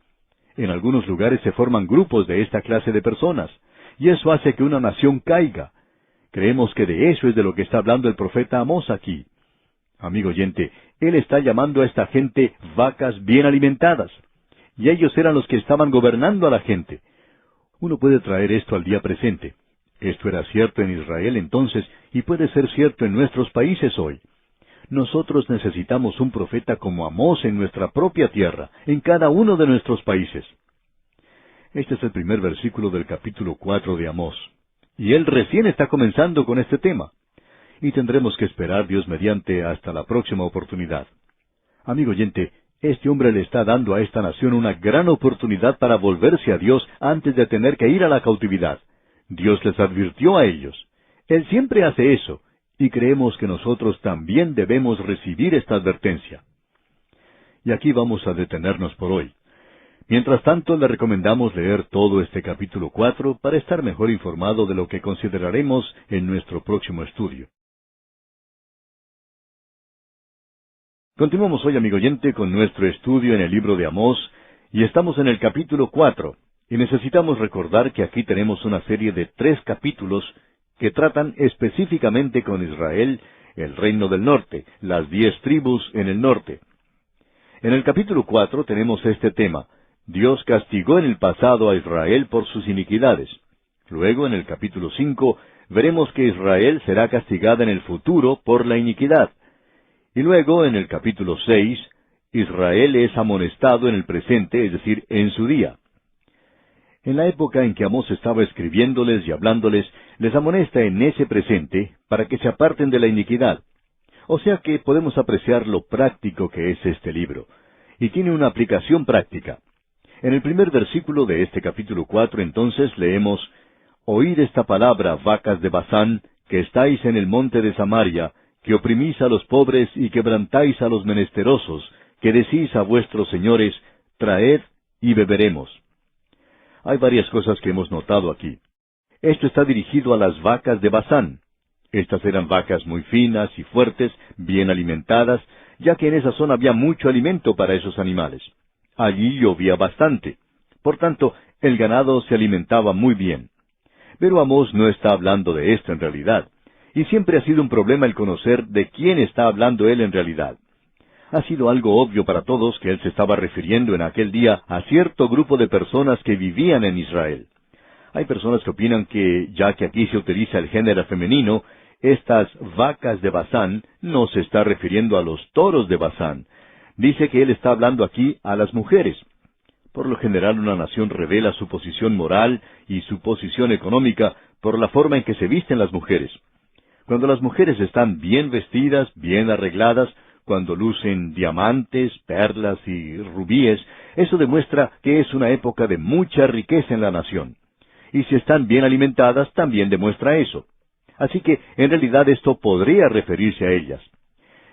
En algunos lugares se forman grupos de esta clase de personas, y eso hace que una nación caiga. Creemos que de eso es de lo que está hablando el profeta Amós aquí. Amigo oyente, él está llamando a esta gente vacas bien alimentadas. Y ellos eran los que estaban gobernando a la gente. Uno puede traer esto al día presente. Esto era cierto en Israel entonces, y puede ser cierto en nuestros países hoy. Nosotros necesitamos un profeta como Amós en nuestra propia tierra, en cada uno de nuestros países. Este es el primer versículo del capítulo 4 de Amós. Y él recién está comenzando con este tema. Y tendremos que esperar, Dios mediante, hasta la próxima oportunidad. Amigo oyente, este hombre le está dando a esta nación una gran oportunidad para volverse a Dios antes de tener que ir a la cautividad. Dios les advirtió a ellos. Él siempre hace eso, y creemos que nosotros también debemos recibir esta advertencia. Y aquí vamos a detenernos por hoy. Mientras tanto, le recomendamos leer todo este capítulo 4 para estar mejor informado de lo que consideraremos en nuestro próximo estudio. Continuamos hoy, amigo oyente, con nuestro estudio en el libro de Amós, y estamos en el capítulo 4, y necesitamos recordar que aquí tenemos una serie de 3 capítulos que tratan específicamente con Israel, el reino del norte, las 10 tribus en el norte. En el capítulo 4 tenemos este tema: Dios castigó en el pasado a Israel por sus iniquidades. Luego, en el capítulo 5, veremos que Israel será castigada en el futuro por la iniquidad. Y luego, en el capítulo 6, Israel es amonestado en el presente, es decir, en su día. En la época en que Amós estaba escribiéndoles y hablándoles, les amonesta en ese presente para que se aparten de la iniquidad. O sea que podemos apreciar lo práctico que es este libro. Y tiene una aplicación práctica. En el primer versículo de este capítulo 4, entonces, leemos: «Oíd esta palabra, vacas de Basán, que estáis en el monte de Samaria, que oprimís a los pobres y quebrantáis a los menesterosos, que decís a vuestros señores, traed y beberemos». Hay varias cosas que hemos notado aquí. Esto está dirigido a las vacas de Basán. Estas eran vacas muy finas y fuertes, bien alimentadas, ya que en esa zona había mucho alimento para esos animales. Allí llovía bastante. Por tanto, el ganado se alimentaba muy bien. Pero Amós no está hablando de esto en realidad. Y siempre ha sido un problema el conocer de quién está hablando él en realidad. Ha sido algo obvio para todos que él se estaba refiriendo en aquel día a cierto grupo de personas que vivían en Israel. Hay personas que opinan que, ya que aquí se utiliza el género femenino, estas vacas de Basán no se está refiriendo a los toros de Basán. Dice que él está hablando aquí a las mujeres. Por lo general, una nación revela su posición moral y su posición económica por la forma en que se visten las mujeres. Cuando las mujeres están bien vestidas, bien arregladas, cuando lucen diamantes, perlas y rubíes, eso demuestra que es una época de mucha riqueza en la nación. Y si están bien alimentadas, también demuestra eso. Así que, en realidad, esto podría referirse a ellas.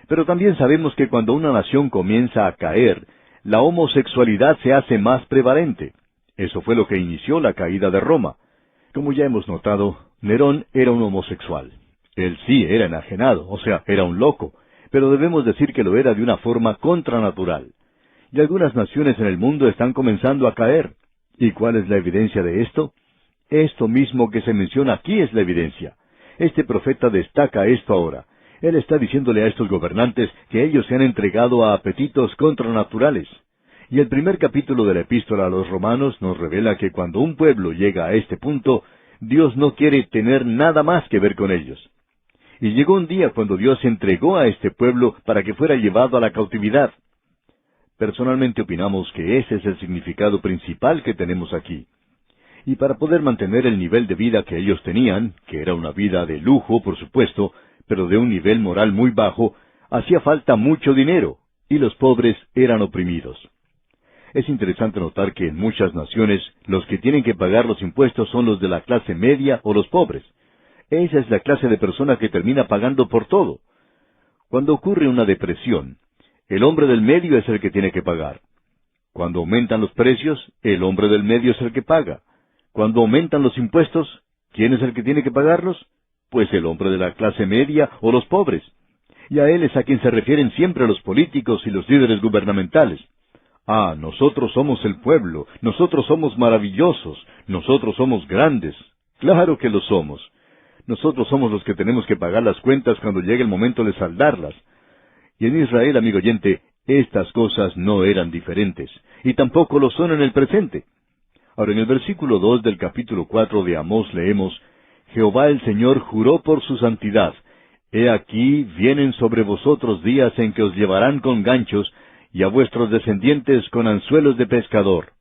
Pero también sabemos que cuando una nación comienza a caer, la homosexualidad se hace más prevalente. Eso fue lo que inició la caída de Roma. Como ya hemos notado, Nerón era un homosexual. Él sí era enajenado, o sea, era un loco, pero debemos decir que lo era de una forma contranatural. Y algunas naciones en el mundo están comenzando a caer. ¿Y cuál es la evidencia de esto? Esto mismo que se menciona aquí es la evidencia. Este profeta destaca esto ahora. Él está diciéndole a estos gobernantes que ellos se han entregado a apetitos contranaturales. Y el primer capítulo de la epístola a los Romanos nos revela que cuando un pueblo llega a este punto, Dios no quiere tener nada más que ver con ellos. Y llegó un día cuando Dios entregó a este pueblo para que fuera llevado a la cautividad. Personalmente opinamos que ese es el significado principal que tenemos aquí. Y para poder mantener el nivel de vida que ellos tenían, que era una vida de lujo, por supuesto, pero de un nivel moral muy bajo, hacía falta mucho dinero, y los pobres eran oprimidos. Es interesante notar que en muchas naciones los que tienen que pagar los impuestos son los de la clase media o los pobres. Esa es la clase de persona que termina pagando por todo. Cuando ocurre una depresión, el hombre del medio es el que tiene que pagar. Cuando aumentan los precios, el hombre del medio es el que paga. Cuando aumentan los impuestos, ¿quién es el que tiene que pagarlos? Pues el hombre de la clase media o los pobres. Y a él es a quien se refieren siempre los políticos y los líderes gubernamentales. Ah, nosotros somos el pueblo, nosotros somos maravillosos, nosotros somos grandes. Claro que lo somos. Nosotros somos los que tenemos que pagar las cuentas cuando llegue el momento de saldarlas. Y en Israel, amigo oyente, estas cosas no eran diferentes, y tampoco lo son en el presente. Ahora, en el versículo 2 del capítulo 4 de Amós leemos, Jehová el Señor juró por su santidad, he aquí vienen sobre vosotros días en que os llevarán con ganchos, y a vuestros descendientes con anzuelos de pescador.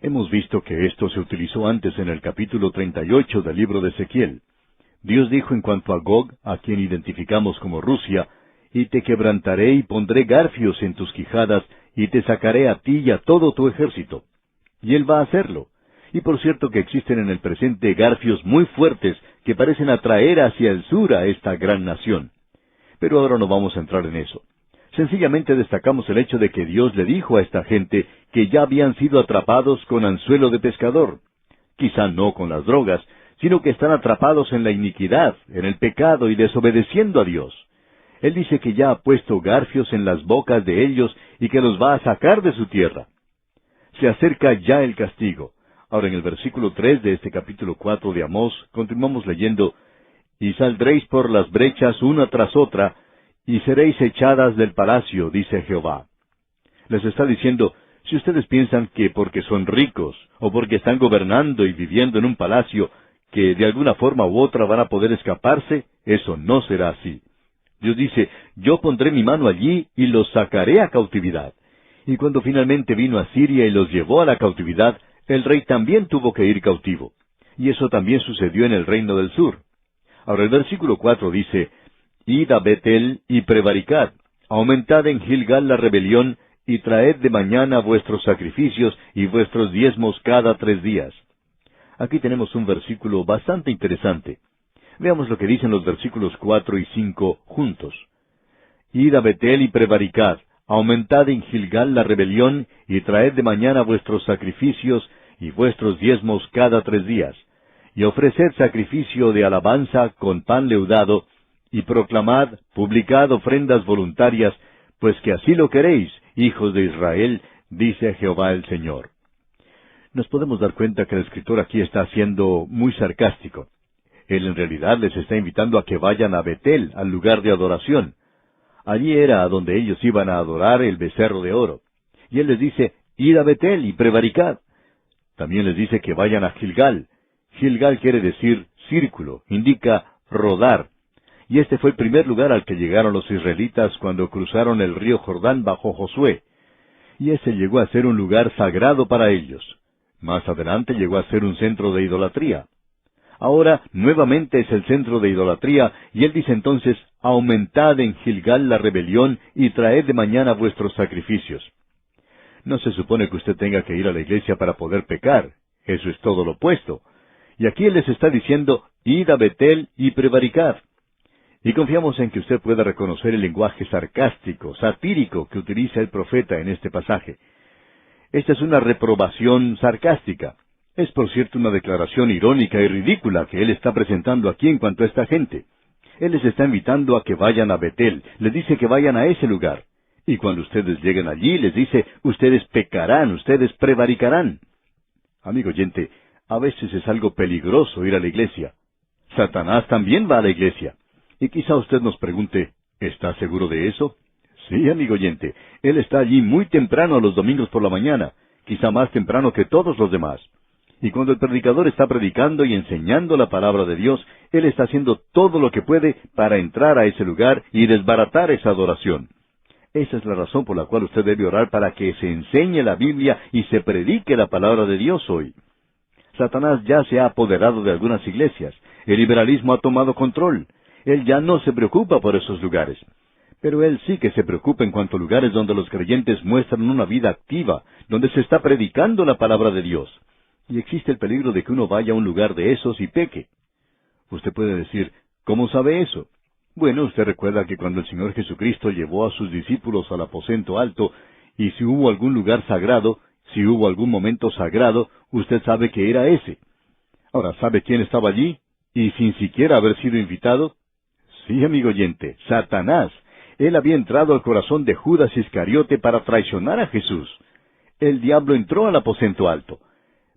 Hemos visto que esto se utilizó antes en el capítulo 38 del libro de Ezequiel. Dios dijo en cuanto a Gog, a quien identificamos como Rusia, y te quebrantaré y pondré garfios en tus quijadas, y te sacaré a ti y a todo tu ejército. Y él va a hacerlo. Y por cierto que existen en el presente garfios muy fuertes que parecen atraer hacia el sur a esta gran nación. Pero ahora no vamos a entrar en eso. Sencillamente destacamos el hecho de que Dios le dijo a esta gente que ya habían sido atrapados con anzuelo de pescador. Quizá no con las drogas, sino que están atrapados en la iniquidad, en el pecado y desobedeciendo a Dios. Él dice que ya ha puesto garfios en las bocas de ellos y que los va a sacar de su tierra. Se acerca ya el castigo. Ahora en el versículo 3 de este capítulo 4 de Amós, continuamos leyendo, y saldréis por las brechas una tras otra, y seréis echadas del palacio, dice Jehová. Les está diciendo, si ustedes piensan que porque son ricos, o porque están gobernando y viviendo en un palacio, que de alguna forma u otra van a poder escaparse, eso no será así. Dios dice, yo pondré mi mano allí y los sacaré a cautividad. Y cuando finalmente vino a Siria y los llevó a la cautividad, el rey también tuvo que ir cautivo. Y eso también sucedió en el reino del sur. Ahora el versículo 4 dice, Id a Betel y prevaricad, aumentad en Gilgal la rebelión, y traed de mañana vuestros sacrificios y vuestros diezmos cada 3 días. Aquí tenemos un versículo bastante interesante. Veamos lo que dicen los versículos 4 y 5 juntos. Id a Betel y prevaricad, aumentad en Gilgal la rebelión, y traed de mañana vuestros sacrificios y vuestros diezmos cada 3 días. y ofreced sacrificio de alabanza con pan leudado, y proclamad, publicad ofrendas voluntarias, pues que así lo queréis, hijos de Israel, dice Jehová el Señor. Nos podemos dar cuenta que el escritor aquí está siendo muy sarcástico. Él en realidad les está invitando a que vayan a Betel, al lugar de adoración. Allí era a donde ellos iban a adorar el becerro de oro. Y él les dice, id a Betel y prevaricad. También les dice que vayan a Gilgal. Gilgal quiere decir círculo, indica rodar. Y este fue el primer lugar al que llegaron los israelitas cuando cruzaron el río Jordán bajo Josué. Y ese llegó a ser un lugar sagrado para ellos. Más adelante llegó a ser un centro de idolatría. Ahora nuevamente es el centro de idolatría, y él dice entonces, aumentad en Gilgal la rebelión y traed de mañana vuestros sacrificios. No se supone que usted tenga que ir a la iglesia para poder pecar. Eso es todo lo opuesto. Y aquí él les está diciendo, id a Betel y prevaricad. Y confiamos en que usted pueda reconocer el lenguaje sarcástico, satírico que utiliza el profeta en este pasaje. Esta es una reprobación sarcástica. Es por cierto una declaración irónica y ridícula que él está presentando aquí en cuanto a esta gente. Él les está invitando a que vayan a Betel, les dice que vayan a ese lugar. Y cuando ustedes lleguen allí, les dice, ustedes pecarán, ustedes prevaricarán. Amigo oyente, a veces es algo peligroso ir a la iglesia. Satanás también va a la iglesia. Y quizá usted nos pregunte, ¿está seguro de eso? Sí, amigo oyente, él está allí muy temprano los domingos por la mañana, quizá más temprano que todos los demás. Y cuando el predicador está predicando y enseñando la palabra de Dios, él está haciendo todo lo que puede para entrar a ese lugar y desbaratar esa adoración. Esa es la razón por la cual usted debe orar para que se enseñe la Biblia y se predique la palabra de Dios hoy. Satanás ya se ha apoderado de algunas iglesias. El liberalismo ha tomado control. Él ya no se preocupa por esos lugares. Pero él sí que se preocupa en cuanto a lugares donde los creyentes muestran una vida activa, donde se está predicando la palabra de Dios. Y existe el peligro de que uno vaya a un lugar de esos y peque. Usted puede decir, ¿cómo sabe eso? Bueno, usted recuerda que cuando el Señor Jesucristo llevó a sus discípulos al aposento alto, y si hubo algún lugar sagrado, si hubo algún momento sagrado, usted sabe que era ese. Ahora, ¿sabe quién estaba allí? Y sin siquiera haber sido invitado. Sí, amigo oyente, Satanás. Él había entrado al corazón de Judas Iscariote para traicionar a Jesús. El diablo entró al aposento alto.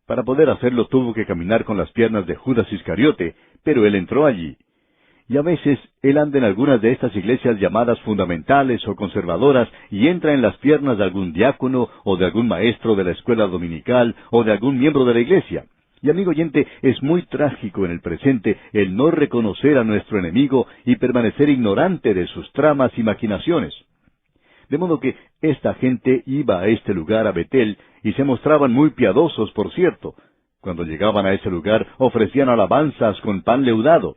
Para poder hacerlo tuvo que caminar con las piernas de Judas Iscariote, pero él entró allí. Y a veces él anda en algunas de estas iglesias llamadas fundamentales o conservadoras y entra en las piernas de algún diácono o de algún maestro de la escuela dominical o de algún miembro de la iglesia. Y amigo oyente, es muy trágico en el presente el no reconocer a nuestro enemigo y permanecer ignorante de sus tramas y maquinaciones. De modo que esta gente iba a este lugar, a Betel, y se mostraban muy piadosos, por cierto. Cuando llegaban a ese lugar, ofrecían alabanzas con pan leudado.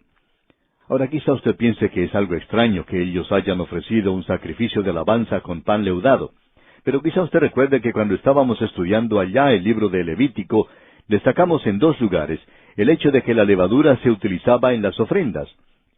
Ahora quizá usted piense que es algo extraño que ellos hayan ofrecido un sacrificio de alabanza con pan leudado. Pero quizá usted recuerde que cuando estábamos estudiando allá el libro de Levítico, destacamos en 2 lugares el hecho de que la levadura se utilizaba en las ofrendas.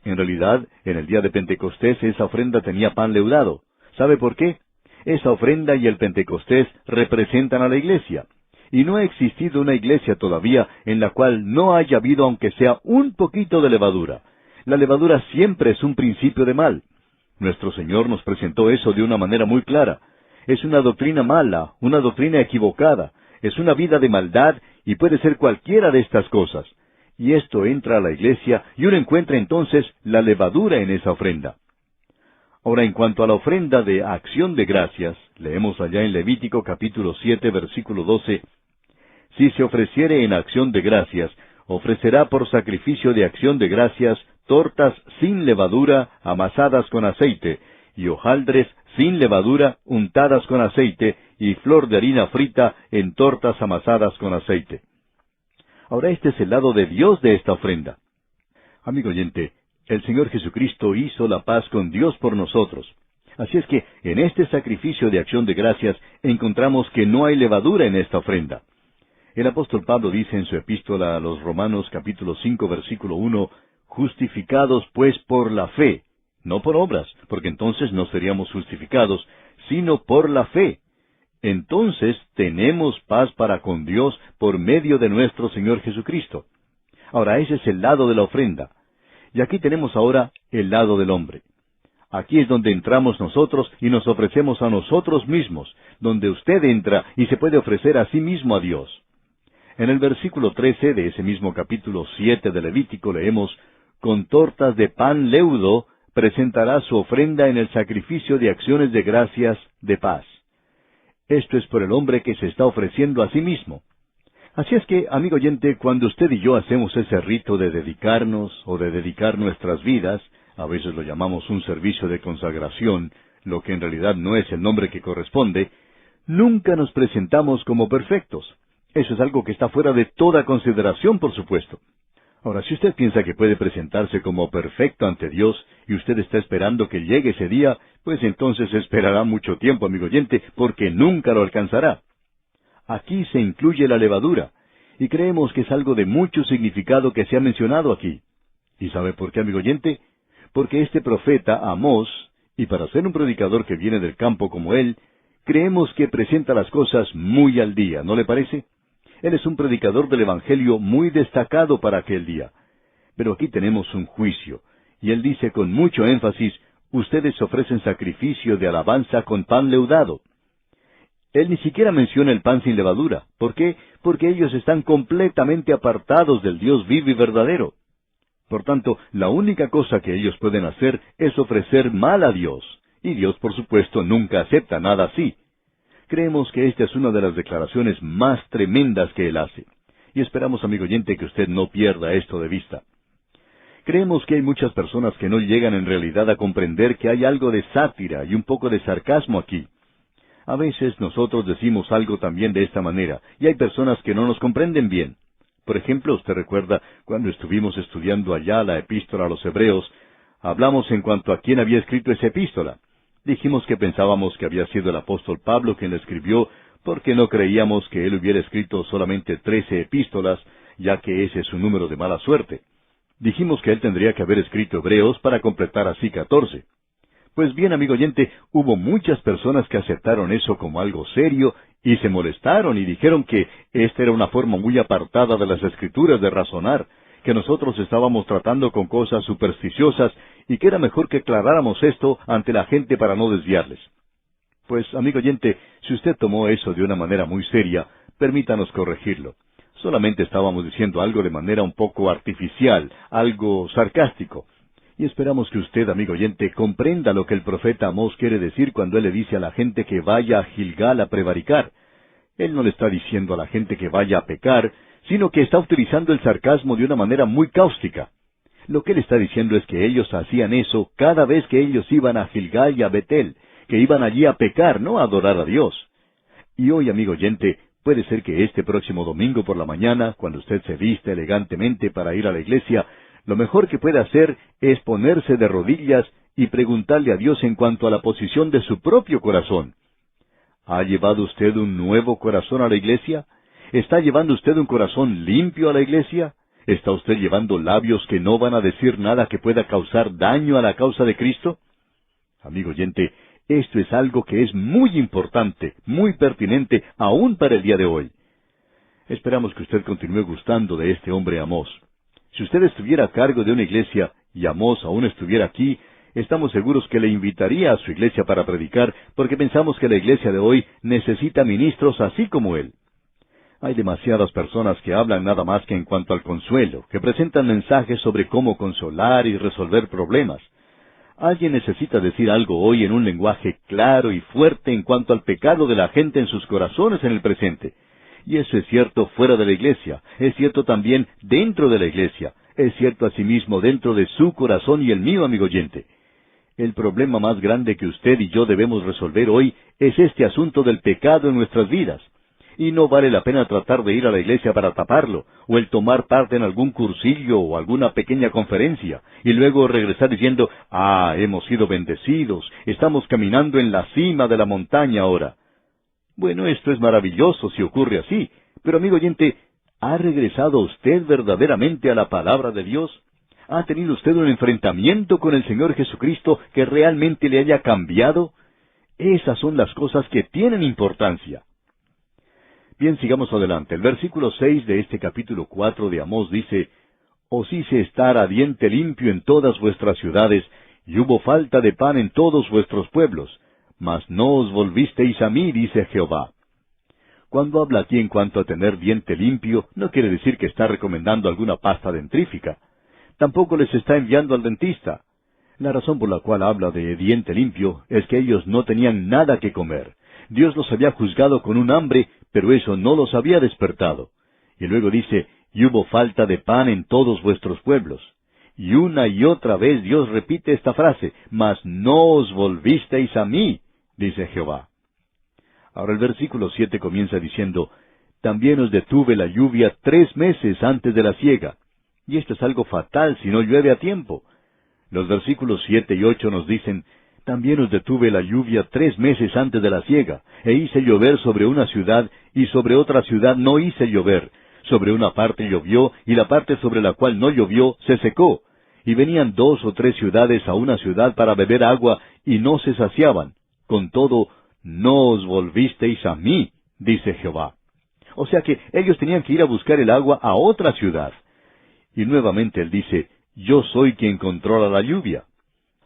En realidad, en el día de Pentecostés esa ofrenda tenía pan leudado. ¿Sabe por qué? Esa ofrenda y el Pentecostés representan a la iglesia. Y no ha existido una iglesia todavía en la cual no haya habido aunque sea un poquito de levadura. La levadura siempre es un principio de mal. Nuestro Señor nos presentó eso de una manera muy clara. Es una doctrina mala, una doctrina equivocada. Es una vida de maldad y puede ser cualquiera de estas cosas. Y esto entra a la iglesia y uno encuentra entonces la levadura en esa ofrenda. Ahora, en cuanto a la ofrenda de acción de gracias, leemos allá en Levítico capítulo 7, versículo 12, si se ofreciere en acción de gracias, ofrecerá por sacrificio de acción de gracias tortas sin levadura amasadas con aceite, y hojaldres sin levadura untadas con aceite, y flor de harina frita en tortas amasadas con aceite. Ahora este es el lado de Dios de esta ofrenda. Amigo oyente, el Señor Jesucristo hizo la paz con Dios por nosotros. Así es que en este sacrificio de acción de gracias encontramos que no hay levadura en esta ofrenda. El apóstol Pablo dice en su epístola a los Romanos capítulo 5 versículo 1, justificados pues por la fe, no por obras, porque entonces no seríamos justificados, sino por la fe. Entonces tenemos paz para con Dios por medio de nuestro Señor Jesucristo. Ahora, ese es el lado de la ofrenda. Y aquí tenemos ahora el lado del hombre. Aquí es donde entramos nosotros y nos ofrecemos a nosotros mismos, donde usted entra y se puede ofrecer a sí mismo a Dios. En el versículo 13 de ese mismo capítulo 7 de Levítico leemos, «Con tortas de pan leudo presentará su ofrenda en el sacrificio de acciones de gracias de paz». Esto es por el hombre que se está ofreciendo a sí mismo. Así es que, amigo oyente, cuando usted y yo hacemos ese rito de dedicarnos o de dedicar nuestras vidas, a veces lo llamamos un servicio de consagración, lo que en realidad no es el nombre que corresponde, nunca nos presentamos como perfectos. Eso es algo que está fuera de toda consideración, por supuesto. Ahora, si usted piensa que puede presentarse como perfecto ante Dios y usted está esperando que llegue ese día, pues entonces esperará mucho tiempo, amigo oyente, porque nunca lo alcanzará. Aquí se incluye la levadura, y creemos que es algo de mucho significado que se ha mencionado aquí. ¿Y sabe por qué, amigo oyente? Porque este profeta, Amós, y para ser un predicador que viene del campo como él, creemos que presenta las cosas muy al día, ¿no le parece? Él es un predicador del Evangelio muy destacado para aquel día. Pero aquí tenemos un juicio, y él dice con mucho énfasis, ustedes ofrecen sacrificio de alabanza con pan leudado. Él ni siquiera menciona el pan sin levadura. ¿Por qué? Porque ellos están completamente apartados del Dios vivo y verdadero. Por tanto, la única cosa que ellos pueden hacer es ofrecer mal a Dios. Y Dios, por supuesto, nunca acepta nada así. Creemos que esta es una de las declaraciones más tremendas que Él hace. Y esperamos, amigo oyente, que usted no pierda esto de vista. Creemos que hay muchas personas que no llegan en realidad a comprender que hay algo de sátira y un poco de sarcasmo aquí. A veces nosotros decimos algo también de esta manera, y hay personas que no nos comprenden bien. Por ejemplo, usted recuerda, cuando estuvimos estudiando allá la epístola a los Hebreos, hablamos en cuanto a quién había escrito esa epístola. Dijimos que pensábamos que había sido el apóstol Pablo quien la escribió, porque no creíamos que él hubiera escrito solamente 13 epístolas, ya que ese es su número de mala suerte. Dijimos que él tendría que haber escrito Hebreos para completar así 14. Pues bien, amigo oyente, hubo muchas personas que aceptaron eso como algo serio y se molestaron y dijeron que esta era una forma muy apartada de las Escrituras de razonar, que nosotros estábamos tratando con cosas supersticiosas y que era mejor que aclaráramos esto ante la gente para no desviarles. Pues, amigo oyente, si usted tomó eso de una manera muy seria, permítanos corregirlo. Solamente estábamos diciendo algo de manera un poco artificial, algo sarcástico. Y esperamos que usted, amigo oyente, comprenda lo que el profeta Amós quiere decir cuando él le dice a la gente que vaya a Gilgal a prevaricar. Él no le está diciendo a la gente que vaya a pecar, sino que está utilizando el sarcasmo de una manera muy cáustica. Lo que él está diciendo es que ellos hacían eso cada vez que ellos iban a Gilgal y a Betel, que iban allí a pecar, no a adorar a Dios. Y hoy, amigo oyente, puede ser que este próximo domingo por la mañana, cuando usted se viste elegantemente para ir a la iglesia, lo mejor que puede hacer es ponerse de rodillas y preguntarle a Dios en cuanto a la posición de su propio corazón. ¿Ha llevado usted un nuevo corazón a la iglesia? ¿Está llevando usted un corazón limpio a la iglesia? ¿Está usted llevando labios que no van a decir nada que pueda causar daño a la causa de Cristo? Amigo oyente, esto es algo que es muy importante, muy pertinente, aún para el día de hoy. Esperamos que usted continúe gustando de este hombre Amós. Si usted estuviera a cargo de una iglesia y Amós aún estuviera aquí, estamos seguros que le invitaría a su iglesia para predicar, porque pensamos que la iglesia de hoy necesita ministros así como él. Hay demasiadas personas que hablan nada más que en cuanto al consuelo, que presentan mensajes sobre cómo consolar y resolver problemas. Alguien necesita decir algo hoy en un lenguaje claro y fuerte en cuanto al pecado de la gente en sus corazones en el presente. Y eso es cierto fuera de la iglesia, es cierto también dentro de la iglesia, es cierto asimismo dentro de su corazón y el mío, amigo oyente. El problema más grande que usted y yo debemos resolver hoy es este asunto del pecado en nuestras vidas. Y no vale la pena tratar de ir a la iglesia para taparlo, o el tomar parte en algún cursillo o alguna pequeña conferencia, y luego regresar diciendo, hemos sido bendecidos, estamos caminando en la cima de la montaña ahora. Bueno, esto es maravilloso si ocurre así, pero amigo oyente, ¿ha regresado usted verdaderamente a la palabra de Dios? ¿Ha tenido usted un enfrentamiento con el Señor Jesucristo que realmente le haya cambiado? Esas son las cosas que tienen importancia. Bien, sigamos adelante. El versículo 6 de este capítulo 4 de Amós dice, os hice estar a diente limpio en todas vuestras ciudades, y hubo falta de pan en todos vuestros pueblos, mas no os volvisteis a mí, dice Jehová. Cuando habla aquí en cuanto a tener diente limpio, no quiere decir que está recomendando alguna pasta dentrífica. Tampoco les está enviando al dentista. La razón por la cual habla de diente limpio es que ellos no tenían nada que comer. Dios los había juzgado con un hambre, pero eso no los había despertado. Y luego dice, y hubo falta de pan en todos vuestros pueblos. Y una y otra vez Dios repite esta frase, mas no os volvisteis a mí, dice Jehová. Ahora el versículo 7 comienza diciendo, también os detuve la lluvia 3 meses antes de la siega. Y esto es algo fatal si no llueve a tiempo. Los versículos 7 y 8 nos dicen, también os detuve la lluvia 3 meses antes de la siega, e hice llover sobre una ciudad, y sobre otra ciudad no hice llover. Sobre una parte llovió, y la parte sobre la cual no llovió se secó. Y venían 2 o 3 ciudades a una ciudad para beber agua, y no se saciaban. Con todo, no os volvisteis a mí, dice Jehová. O sea que ellos tenían que ir a buscar el agua a otra ciudad. Y nuevamente él dice, yo soy quien controla la lluvia.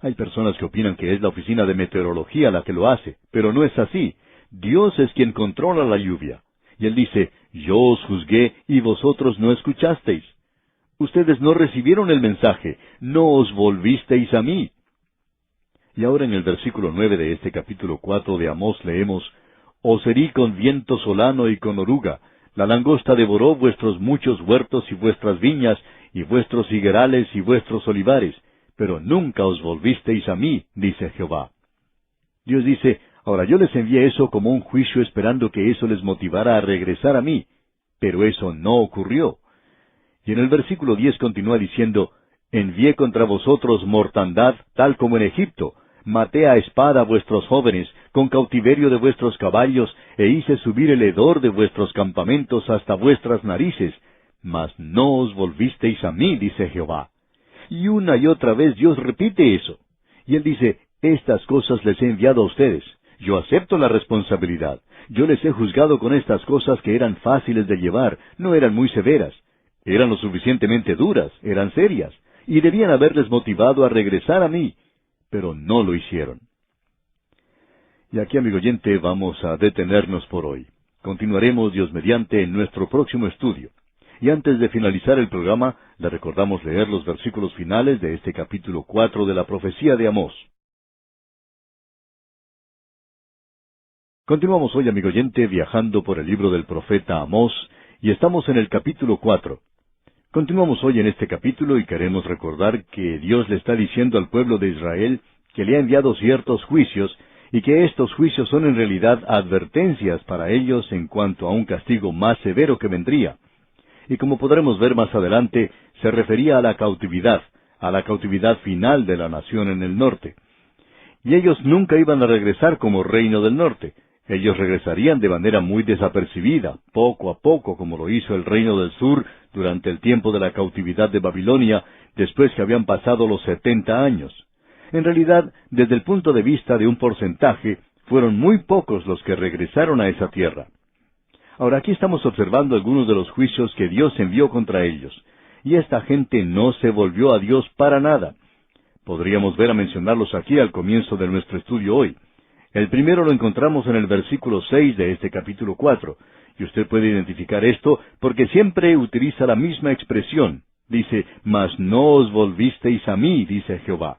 Hay personas que opinan que es la oficina de meteorología la que lo hace, pero no es así. Dios es quien controla la lluvia. Y él dice, yo os juzgué y vosotros no escuchasteis. Ustedes no recibieron el mensaje, no os volvisteis a mí. Y ahora en el versículo 9 de este capítulo 4 de Amós leemos, os herí con viento solano y con oruga, la langosta devoró vuestros muchos huertos y vuestras viñas, y vuestros higuerales y vuestros olivares, pero nunca os volvisteis a mí, dice Jehová. Dios dice, ahora yo les envié eso como un juicio esperando que eso les motivara a regresar a mí, pero eso no ocurrió. Y en el versículo 10 continúa diciendo, envié contra vosotros mortandad tal como en Egipto, maté a espada a vuestros jóvenes, con cautiverio de vuestros caballos, e hice subir el hedor de vuestros campamentos hasta vuestras narices, mas no os volvisteis a mí, dice Jehová. Y una y otra vez Dios repite eso. Y Él dice, estas cosas les he enviado a ustedes. Yo acepto la responsabilidad. Yo les he juzgado con estas cosas que eran fáciles de llevar, no eran muy severas. Eran lo suficientemente duras, eran serias, y debían haberles motivado a regresar a mí, pero no lo hicieron. Y aquí, amigo oyente, vamos a detenernos por hoy. Continuaremos, Dios mediante, en nuestro próximo estudio. Y antes de finalizar el programa, le recordamos leer los versículos finales de este capítulo 4 de la profecía de Amós. Continuamos hoy, amigo oyente, viajando por el libro del profeta Amós, y estamos en el capítulo 4. Continuamos hoy en este capítulo y queremos recordar que Dios le está diciendo al pueblo de Israel que le ha enviado ciertos juicios, y que estos juicios son en realidad advertencias para ellos en cuanto a un castigo más severo que vendría. Y como podremos ver más adelante, se refería a la cautividad final de la nación en el norte. Y ellos nunca iban a regresar como reino del norte. Ellos regresarían de manera muy desapercibida, poco a poco, como lo hizo el reino del sur durante el tiempo de la cautividad de Babilonia, después que habían pasado los 70 años. En realidad, desde el punto de vista de un porcentaje, fueron muy pocos los que regresaron a esa tierra. Ahora aquí estamos observando algunos de los juicios que Dios envió contra ellos, y esta gente no se volvió a Dios para nada. Podríamos ver a mencionarlos aquí al comienzo de nuestro estudio hoy. El primero lo encontramos en el versículo 6 de este capítulo 4, y usted puede identificar esto porque siempre utiliza la misma expresión. Dice, mas no os volvisteis a mí, dice Jehová.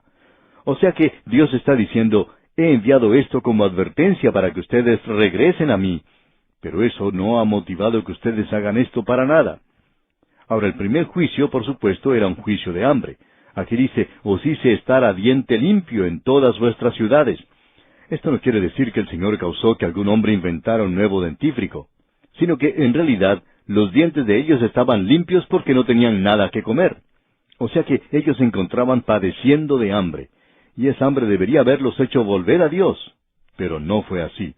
O sea que Dios está diciendo, he enviado esto como advertencia para que ustedes regresen a mí, pero eso no ha motivado que ustedes hagan esto para nada. Ahora, el primer juicio, por supuesto, era un juicio de hambre. Aquí dice, os hice estar a diente limpio en todas vuestras ciudades. Esto no quiere decir que el Señor causó que algún hombre inventara un nuevo dentífrico, sino que, en realidad, los dientes de ellos estaban limpios porque no tenían nada que comer. O sea que ellos se encontraban padeciendo de hambre, y esa hambre debería haberlos hecho volver a Dios, pero no fue así.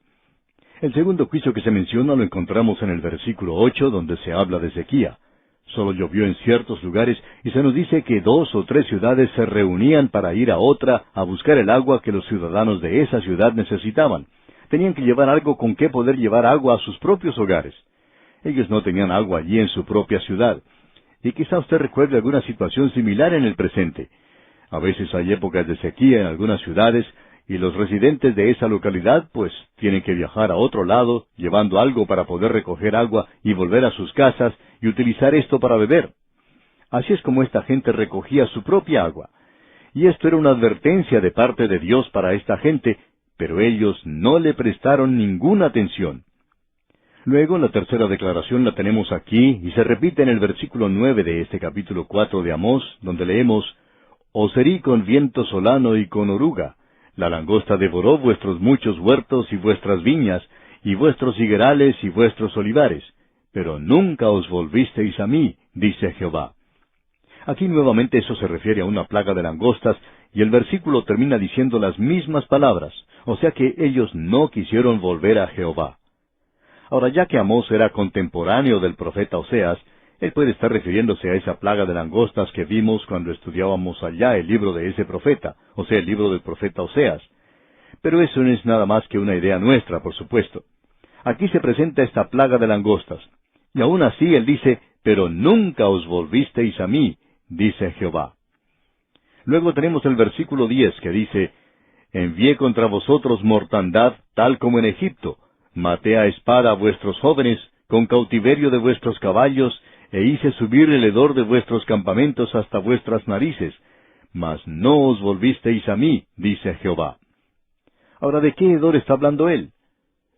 El segundo juicio que se menciona lo encontramos en el versículo 8, donde se habla de sequía. Solo llovió en ciertos lugares, y se nos dice que 2 o 3 ciudades se reunían para ir a otra a buscar el agua que los ciudadanos de esa ciudad necesitaban. Tenían que llevar algo con que poder llevar agua a sus propios hogares. Ellos no tenían agua allí en su propia ciudad. y quizá usted recuerde alguna situación similar en el presente. A veces hay épocas de sequía en algunas ciudades, y los residentes de esa localidad pues tienen que viajar a otro lado, llevando algo para poder recoger agua y volver a sus casas y utilizar esto para beber. Así es como esta gente recogía su propia agua. Y esto era una advertencia de parte de Dios para esta gente, pero ellos no le prestaron ninguna atención. Luego, la tercera declaración la tenemos aquí, y se repite en el versículo 9 de este capítulo 4 de Amós, donde leemos, «Os herí con viento solano y con oruga. La langosta devoró vuestros muchos huertos y vuestras viñas, y vuestros higuerales y vuestros olivares. Pero nunca os volvisteis a mí, dice Jehová». Aquí nuevamente eso se refiere a una plaga de langostas, y el versículo termina diciendo las mismas palabras, o sea que ellos no quisieron volver a Jehová. Ahora, ya que Amós era contemporáneo del profeta Oseas, él puede estar refiriéndose a esa plaga de langostas que vimos cuando estudiábamos allá el libro de ese profeta, o sea, el libro del profeta Oseas. Pero eso no es nada más que una idea nuestra, por supuesto. Aquí se presenta esta plaga de langostas, y aún así él dice, «Pero nunca os volvisteis a mí», dice Jehová. Luego tenemos el versículo 10 que dice, «Envié contra vosotros mortandad tal como en Egipto, maté a espada a vuestros jóvenes, con cautiverio de vuestros caballos, e hice subir el hedor de vuestros campamentos hasta vuestras narices, mas no os volvisteis a mí, dice Jehová». Ahora, ¿de qué hedor está hablando él?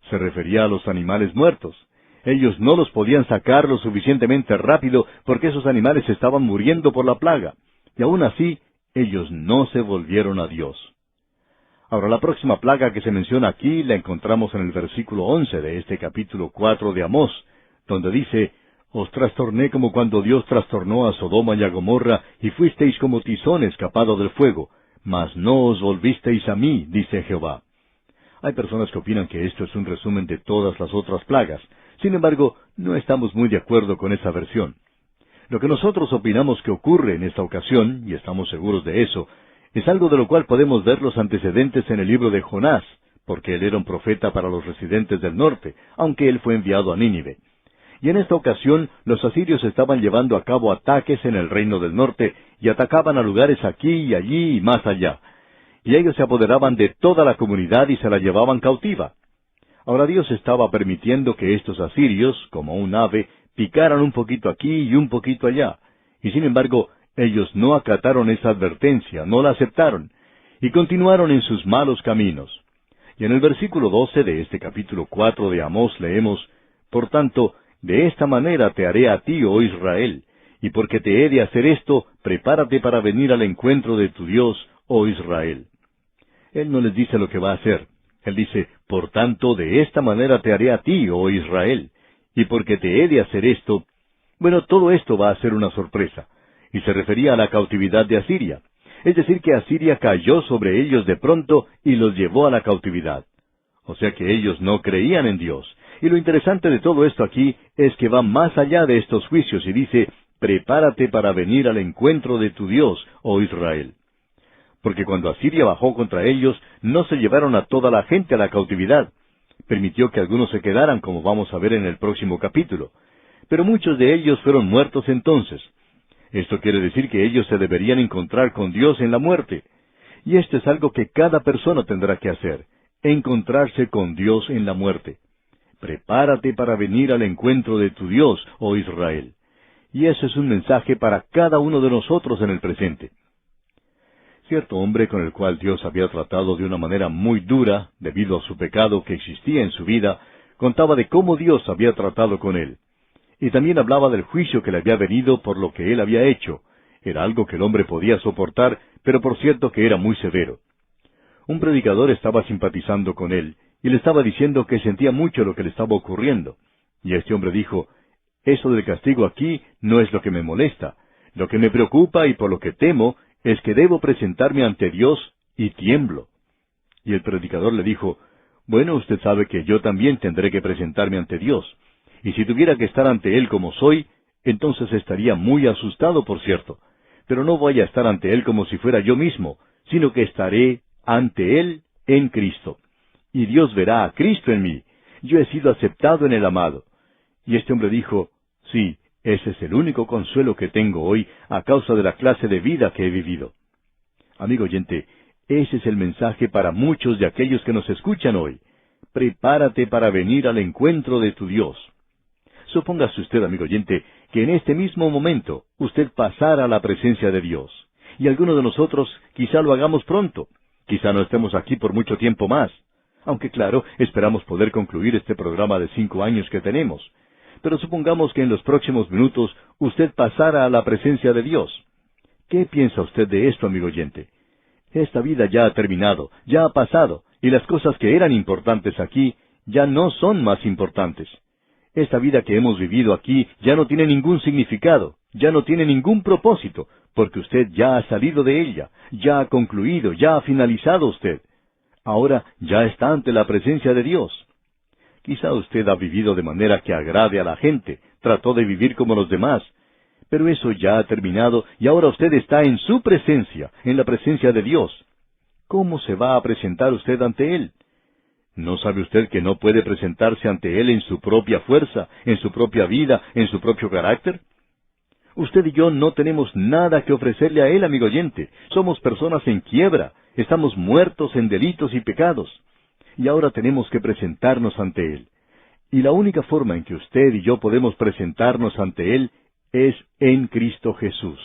Se refería a los animales muertos. Ellos no los podían sacar lo suficientemente rápido porque esos animales estaban muriendo por la plaga. Y aún así, ellos no se volvieron a Dios. Ahora, la próxima plaga que se menciona aquí la encontramos en el versículo 11 de este capítulo 4 de Amós, donde dice, «Os trastorné como cuando Dios trastornó a Sodoma y a Gomorra, y fuisteis como tizón escapado del fuego, mas no os volvisteis a mí, dice Jehová». Hay personas que opinan que esto es un resumen de todas las otras plagas. Sin embargo, no estamos muy de acuerdo con esa versión. Lo que nosotros opinamos que ocurre en esta ocasión, y estamos seguros de eso, es algo de lo cual podemos ver los antecedentes en el libro de Jonás, porque él era un profeta para los residentes del norte, aunque él fue enviado a Nínive. Y en esta ocasión, los asirios estaban llevando a cabo ataques en el reino del norte, y atacaban a lugares aquí y allí y más allá. Y ellos se apoderaban de toda la comunidad y se la llevaban cautiva. Ahora Dios estaba permitiendo que estos asirios, como un ave, picaran un poquito aquí y un poquito allá. Y sin embargo, ellos no acataron esa advertencia, no la aceptaron, y continuaron en sus malos caminos. Y en el versículo 12 de este capítulo 4 de Amós leemos, «Por tanto, de esta manera te haré a ti, oh Israel, y porque te he de hacer esto, prepárate para venir al encuentro de tu Dios, oh Israel». Él no les dice lo que va a hacer. Él dice, «Por tanto, de esta manera te haré a ti, oh Israel, y porque te he de hacer esto». Bueno, todo esto va a ser una sorpresa, y se refería a la cautividad de Asiria. Es decir, que Asiria cayó sobre ellos de pronto y los llevó a la cautividad. O sea que ellos no creían en Dios. Y lo interesante de todo esto aquí es que va más allá de estos juicios y dice, «Prepárate para venir al encuentro de tu Dios, oh Israel». Porque cuando Asiria bajó contra ellos, no se llevaron a toda la gente a la cautividad. Permitió que algunos se quedaran, como vamos a ver en el próximo capítulo. Pero muchos de ellos fueron muertos entonces. Esto quiere decir que ellos se deberían encontrar con Dios en la muerte. Y esto es algo que cada persona tendrá que hacer, encontrarse con Dios en la muerte. Prepárate para venir al encuentro de tu Dios, oh Israel. Y ese es un mensaje para cada uno de nosotros en el presente. Cierto hombre con el cual Dios había tratado de una manera muy dura, debido a su pecado que existía en su vida, contaba de cómo Dios había tratado con él. Y también hablaba del juicio que le había venido por lo que él había hecho. Era algo que el hombre podía soportar, pero por cierto que era muy severo. Un predicador estaba simpatizando con él, y le estaba diciendo que sentía mucho lo que le estaba ocurriendo. Y este hombre dijo, «Eso del castigo aquí no es lo que me molesta. Lo que me preocupa y por lo que temo es que debo presentarme ante Dios y tiemblo». Y el predicador le dijo, «Bueno, usted sabe que yo también tendré que presentarme ante Dios. Y si tuviera que estar ante Él como soy, entonces estaría muy asustado, por cierto. Pero no voy a estar ante Él como si fuera yo mismo, sino que estaré ante Él en Cristo. Y Dios verá a Cristo en mí. Yo he sido aceptado en el amado». Y este hombre dijo, «Sí, Ese es el único consuelo que tengo hoy a causa de la clase de vida que he vivido. Amigo oyente, ese es el mensaje para muchos de aquellos que nos escuchan hoy. Prepárate para venir al encuentro de tu Dios. Supóngase usted, amigo oyente, que en este mismo momento usted pasara a la presencia de Dios. Y algunos de nosotros quizá lo hagamos pronto. Quizá no estemos aquí por mucho tiempo más. Aunque claro, esperamos poder concluir este programa de 5 años que tenemos. Pero supongamos que en los próximos minutos usted pasara a la presencia de Dios. ¿Qué piensa usted de esto, amigo oyente? Esta vida ya ha terminado, ya ha pasado, y las cosas que eran importantes aquí ya no son más importantes. Esta vida que hemos vivido aquí ya no tiene ningún significado, ya no tiene ningún propósito, porque usted ya ha salido de ella, ya ha concluido, ya ha finalizado usted. Ahora ya está ante la presencia de Dios. Quizá usted ha vivido de manera que agrade a la gente, trató de vivir como los demás, pero eso ya ha terminado y ahora usted está en su presencia, en la presencia de Dios. ¿Cómo se va a presentar usted ante Él? ¿No sabe usted que no puede presentarse ante Él en su propia fuerza, en su propia vida, en su propio carácter? Usted y yo no tenemos nada que ofrecerle a Él, amigo oyente. Somos personas en quiebra, estamos muertos en delitos y pecados. Y ahora tenemos que presentarnos ante Él. Y la única forma en que usted y yo podemos presentarnos ante Él es en Cristo Jesús.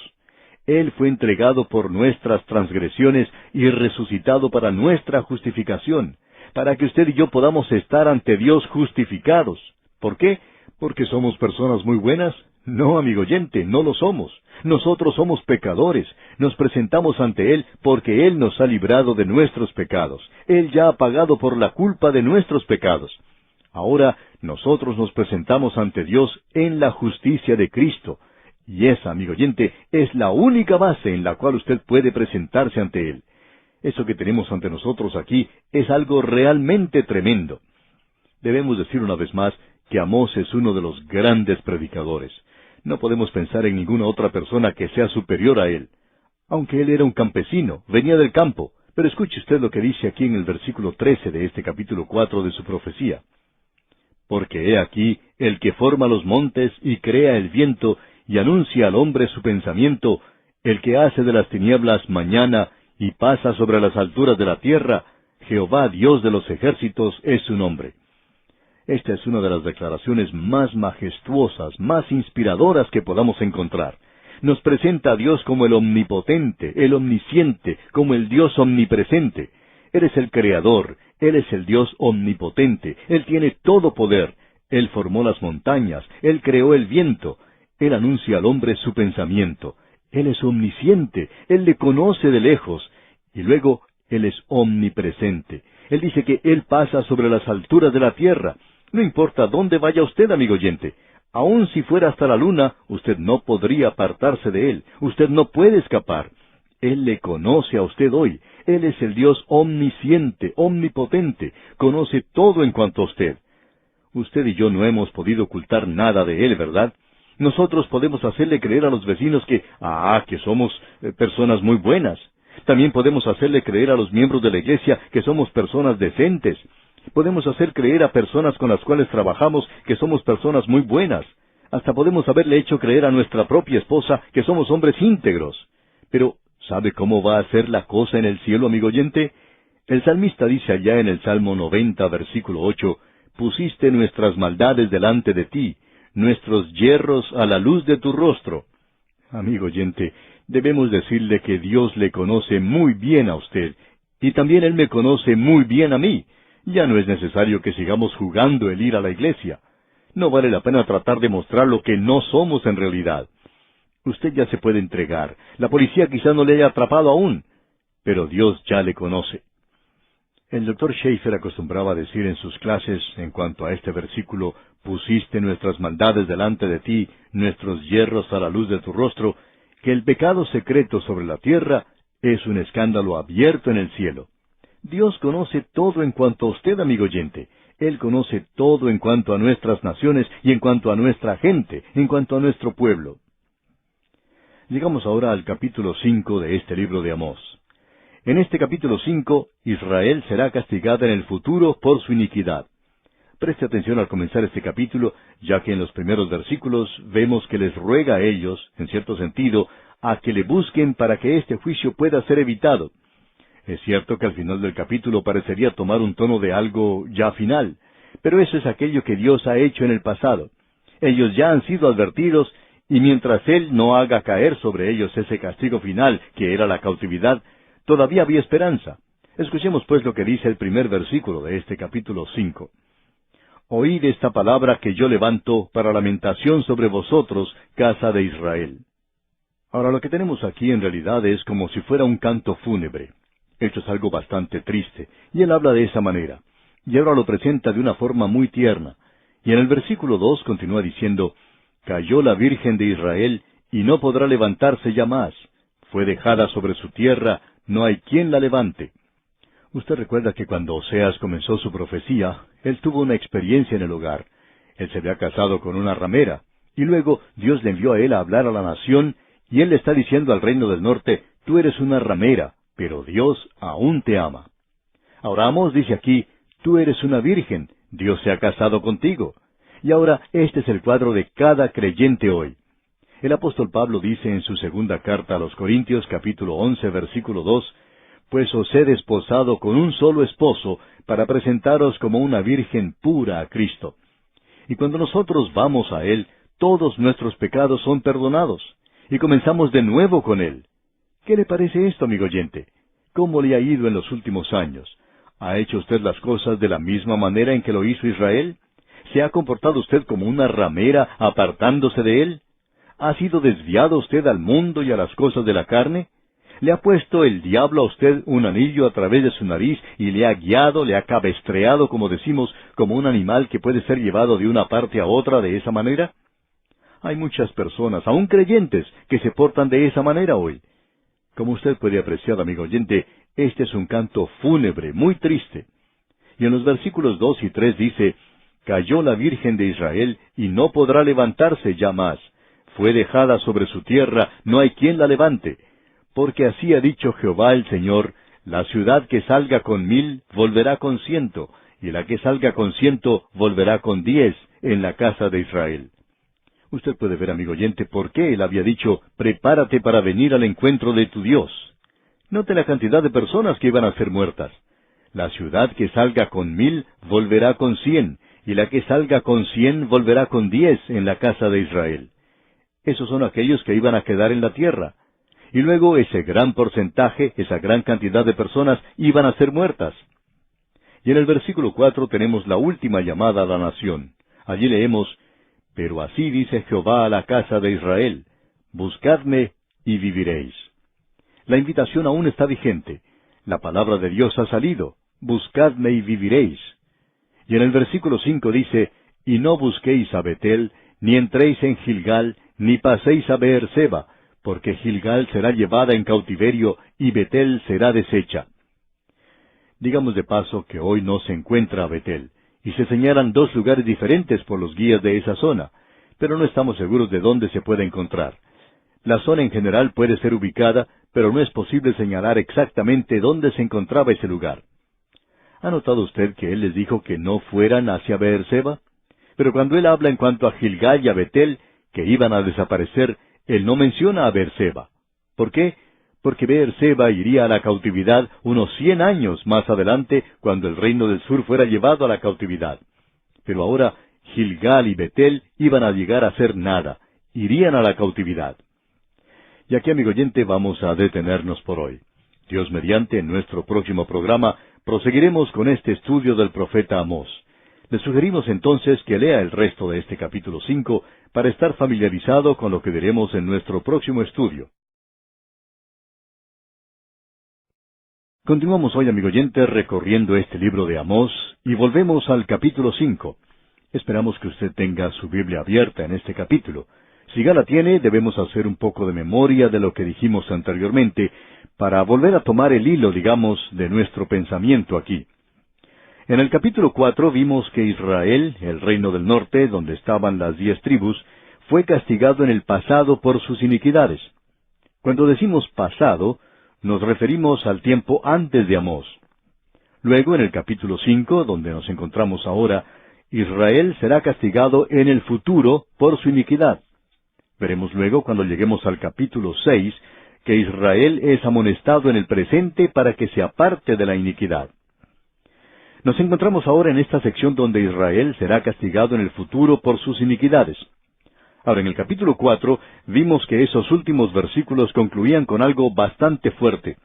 Él fue entregado por nuestras transgresiones y resucitado para nuestra justificación, para que usted y yo podamos estar ante Dios justificados. ¿Por qué? ¿Porque somos personas muy buenas? No, amigo oyente, no lo somos. Nosotros somos pecadores. Nos presentamos ante Él porque Él nos ha librado de nuestros pecados. Él ya ha pagado por la culpa de nuestros pecados. Ahora nosotros nos presentamos ante Dios en la justicia de Cristo. Y esa, amigo oyente, es la única base en la cual usted puede presentarse ante Él. Eso que tenemos ante nosotros aquí es algo realmente tremendo. Debemos decir una vez más que Amós es uno de los grandes predicadores. No podemos pensar en ninguna otra persona que sea superior a él. Aunque él era un campesino, venía del campo. Pero escuche usted lo que dice aquí en el versículo 13 de este capítulo 4 de su profecía. Porque he aquí el que forma los montes y crea el viento y anuncia al hombre su pensamiento, el que hace de las tinieblas mañana y pasa sobre las alturas de la tierra, Jehová Dios de los ejércitos es su nombre. Esta es una de las declaraciones más majestuosas, más inspiradoras que podamos encontrar. Nos presenta a Dios como el omnipotente, el omnisciente, como el Dios omnipresente. Él es el Creador, Él es el Dios omnipotente, Él tiene todo poder. Él formó las montañas, Él creó el viento, Él anuncia al hombre su pensamiento. Él es omnisciente, Él le conoce de lejos, y luego Él es omnipresente. Él dice que Él pasa sobre las alturas de la tierra. No importa dónde vaya usted, amigo oyente. Aun si fuera hasta la luna, usted no podría apartarse de Él. Usted no puede escapar. Él le conoce a usted hoy. Él es el Dios omnisciente, omnipotente. Conoce todo en cuanto a usted. Usted y yo no hemos podido ocultar nada de Él, ¿verdad? Nosotros podemos hacerle creer a los vecinos que somos personas muy buenas. También podemos hacerle creer a los miembros de la iglesia que somos personas decentes. Podemos hacer creer a personas con las cuales trabajamos que somos personas muy buenas. Hasta podemos haberle hecho creer a nuestra propia esposa que somos hombres íntegros. Pero, ¿sabe cómo va a ser la cosa en el cielo, amigo oyente? El salmista dice allá en el Salmo 90, versículo 8, «Pusiste nuestras maldades delante de ti, nuestros yerros a la luz de tu rostro». Amigo oyente, debemos decirle que Dios le conoce muy bien a usted, y también Él me conoce muy bien a mí. Ya no es necesario que sigamos jugando el ir a la iglesia. No vale la pena tratar de mostrar lo que no somos en realidad. Usted ya se puede entregar. La policía quizá no le haya atrapado aún, pero Dios ya le conoce. El Dr. Schaeffer acostumbraba a decir en sus clases, en cuanto a este versículo, «Pusiste nuestras maldades delante de ti, nuestros yerros a la luz de tu rostro», que el pecado secreto sobre la tierra es un escándalo abierto en el cielo. Dios conoce todo en cuanto a usted, amigo oyente. Él conoce todo en cuanto a nuestras naciones y en cuanto a nuestra gente, en cuanto a nuestro pueblo. Llegamos ahora al capítulo 5 de este libro de Amós. En este capítulo 5, Israel será castigada en el futuro por su iniquidad. Preste atención al comenzar este capítulo, ya que en los primeros versículos vemos que les ruega a ellos, en cierto sentido, a que le busquen para que este juicio pueda ser evitado. Es cierto que al final del capítulo parecería tomar un tono de algo ya final, pero eso es aquello que Dios ha hecho en el pasado. Ellos ya han sido advertidos, y mientras Él no haga caer sobre ellos ese castigo final, que era la cautividad, todavía había esperanza. Escuchemos pues lo que dice el primer versículo de este capítulo 5. Oíd esta palabra que yo levanto para lamentación sobre vosotros, casa de Israel. Ahora, lo que tenemos aquí en realidad es como si fuera un canto fúnebre. Esto es algo bastante triste, y él habla de esa manera. Y ahora lo presenta de una forma muy tierna. Y en el versículo 2 continúa diciendo, Cayó la Virgen de Israel, y no podrá levantarse ya más. Fue dejada sobre su tierra, no hay quien la levante. Usted recuerda que cuando Oseas comenzó su profecía, él tuvo una experiencia en el hogar. Él se había casado con una ramera, y luego Dios le envió a él a hablar a la nación, y él le está diciendo al reino del norte, tú eres una ramera, pero Dios aún te ama. Ahora Amós dice aquí, tú eres una virgen, Dios se ha casado contigo. Y ahora este es el cuadro de cada creyente hoy. El apóstol Pablo dice en su segunda carta a los Corintios, capítulo 11, versículo 2, Pues os he desposado con un solo esposo, para presentaros como una virgen pura a Cristo. Y cuando nosotros vamos a Él, todos nuestros pecados son perdonados, y comenzamos de nuevo con Él. ¿Qué le parece esto, amigo oyente? ¿Cómo le ha ido en los últimos años? ¿Ha hecho usted las cosas de la misma manera en que lo hizo Israel? ¿Se ha comportado usted como una ramera apartándose de Él? ¿Ha sido desviado usted al mundo y a las cosas de la carne? ¿Le ha puesto el diablo a usted un anillo a través de su nariz y le ha guiado, le ha cabestreado, como decimos, como un animal que puede ser llevado de una parte a otra de esa manera? Hay muchas personas, aún creyentes, que se portan de esa manera hoy. Como usted puede apreciar, amigo oyente, este es un canto fúnebre, muy triste. Y en los versículos 2 y 3 dice, Cayó la Virgen de Israel, y no podrá levantarse ya más. Fue dejada sobre su tierra, no hay quien la levante. Porque así ha dicho Jehová el Señor, la ciudad que salga con 1000 volverá con 100, y la que salga con 100 volverá con 10 en la casa de Israel. Usted puede ver, amigo oyente, por qué él había dicho, prepárate para venir al encuentro de tu Dios. Note la cantidad de personas que iban a ser muertas. La ciudad que salga con 1000 volverá con 100, y la que salga con 100 volverá con 10 en la casa de Israel. Esos son aquellos que iban a quedar en la tierra. Y luego ese gran porcentaje, esa gran cantidad de personas iban a ser muertas. Y en el versículo 4 tenemos la última llamada a la nación. Allí leemos, Pero así dice Jehová a la casa de Israel, buscadme y viviréis. La invitación aún está vigente. La palabra de Dios ha salido, buscadme y viviréis. Y en el versículo 5 dice, Y no busquéis a Betel, ni entréis en Gilgal, ni paséis a Beerseba, porque Gilgal será llevada en cautiverio, y Betel será deshecha. Digamos de paso que hoy no se encuentra a Betel, y se señalan 2 lugares diferentes por los guías de esa zona, pero no estamos seguros de dónde se puede encontrar. La zona en general puede ser ubicada, pero no es posible señalar exactamente dónde se encontraba ese lugar. ¿Ha notado usted que él les dijo que no fueran hacia Beerseba? Pero cuando él habla en cuanto a Gilgal y a Betel, que iban a desaparecer, él no menciona a Beerseba. ¿Por qué? Porque Beerseba iría a la cautividad unos 100 años más adelante, cuando el reino del sur fuera llevado a la cautividad. Pero ahora Gilgal y Betel iban a llegar a ser nada, irían a la cautividad. Y aquí, amigo oyente, vamos a detenernos por hoy. Dios mediante, en nuestro próximo programa, proseguiremos con este estudio del profeta Amós. Le sugerimos entonces que lea el resto de este capítulo 5 para estar familiarizado con lo que veremos en nuestro próximo estudio. Continuamos hoy, amigo oyente, recorriendo este libro de Amós y volvemos al capítulo 5. Esperamos que usted tenga su Biblia abierta en este capítulo. Si ya la tiene, debemos hacer un poco de memoria de lo que dijimos anteriormente para volver a tomar el hilo, digamos, de nuestro pensamiento aquí. En el capítulo 4 vimos que Israel, el reino del norte, donde estaban las 10 tribus, fue castigado en el pasado por sus iniquidades. Cuando decimos pasado, nos referimos al tiempo antes de Amós. Luego, en el capítulo 5, donde nos encontramos ahora, Israel será castigado en el futuro por su iniquidad. Veremos luego, cuando lleguemos al capítulo 6, que Israel es amonestado en el presente para que se aparte de la iniquidad. Nos encontramos ahora en esta sección donde Israel será castigado en el futuro por sus iniquidades. Ahora, en el capítulo 4, vimos que esos últimos versículos concluían con algo bastante fuerte.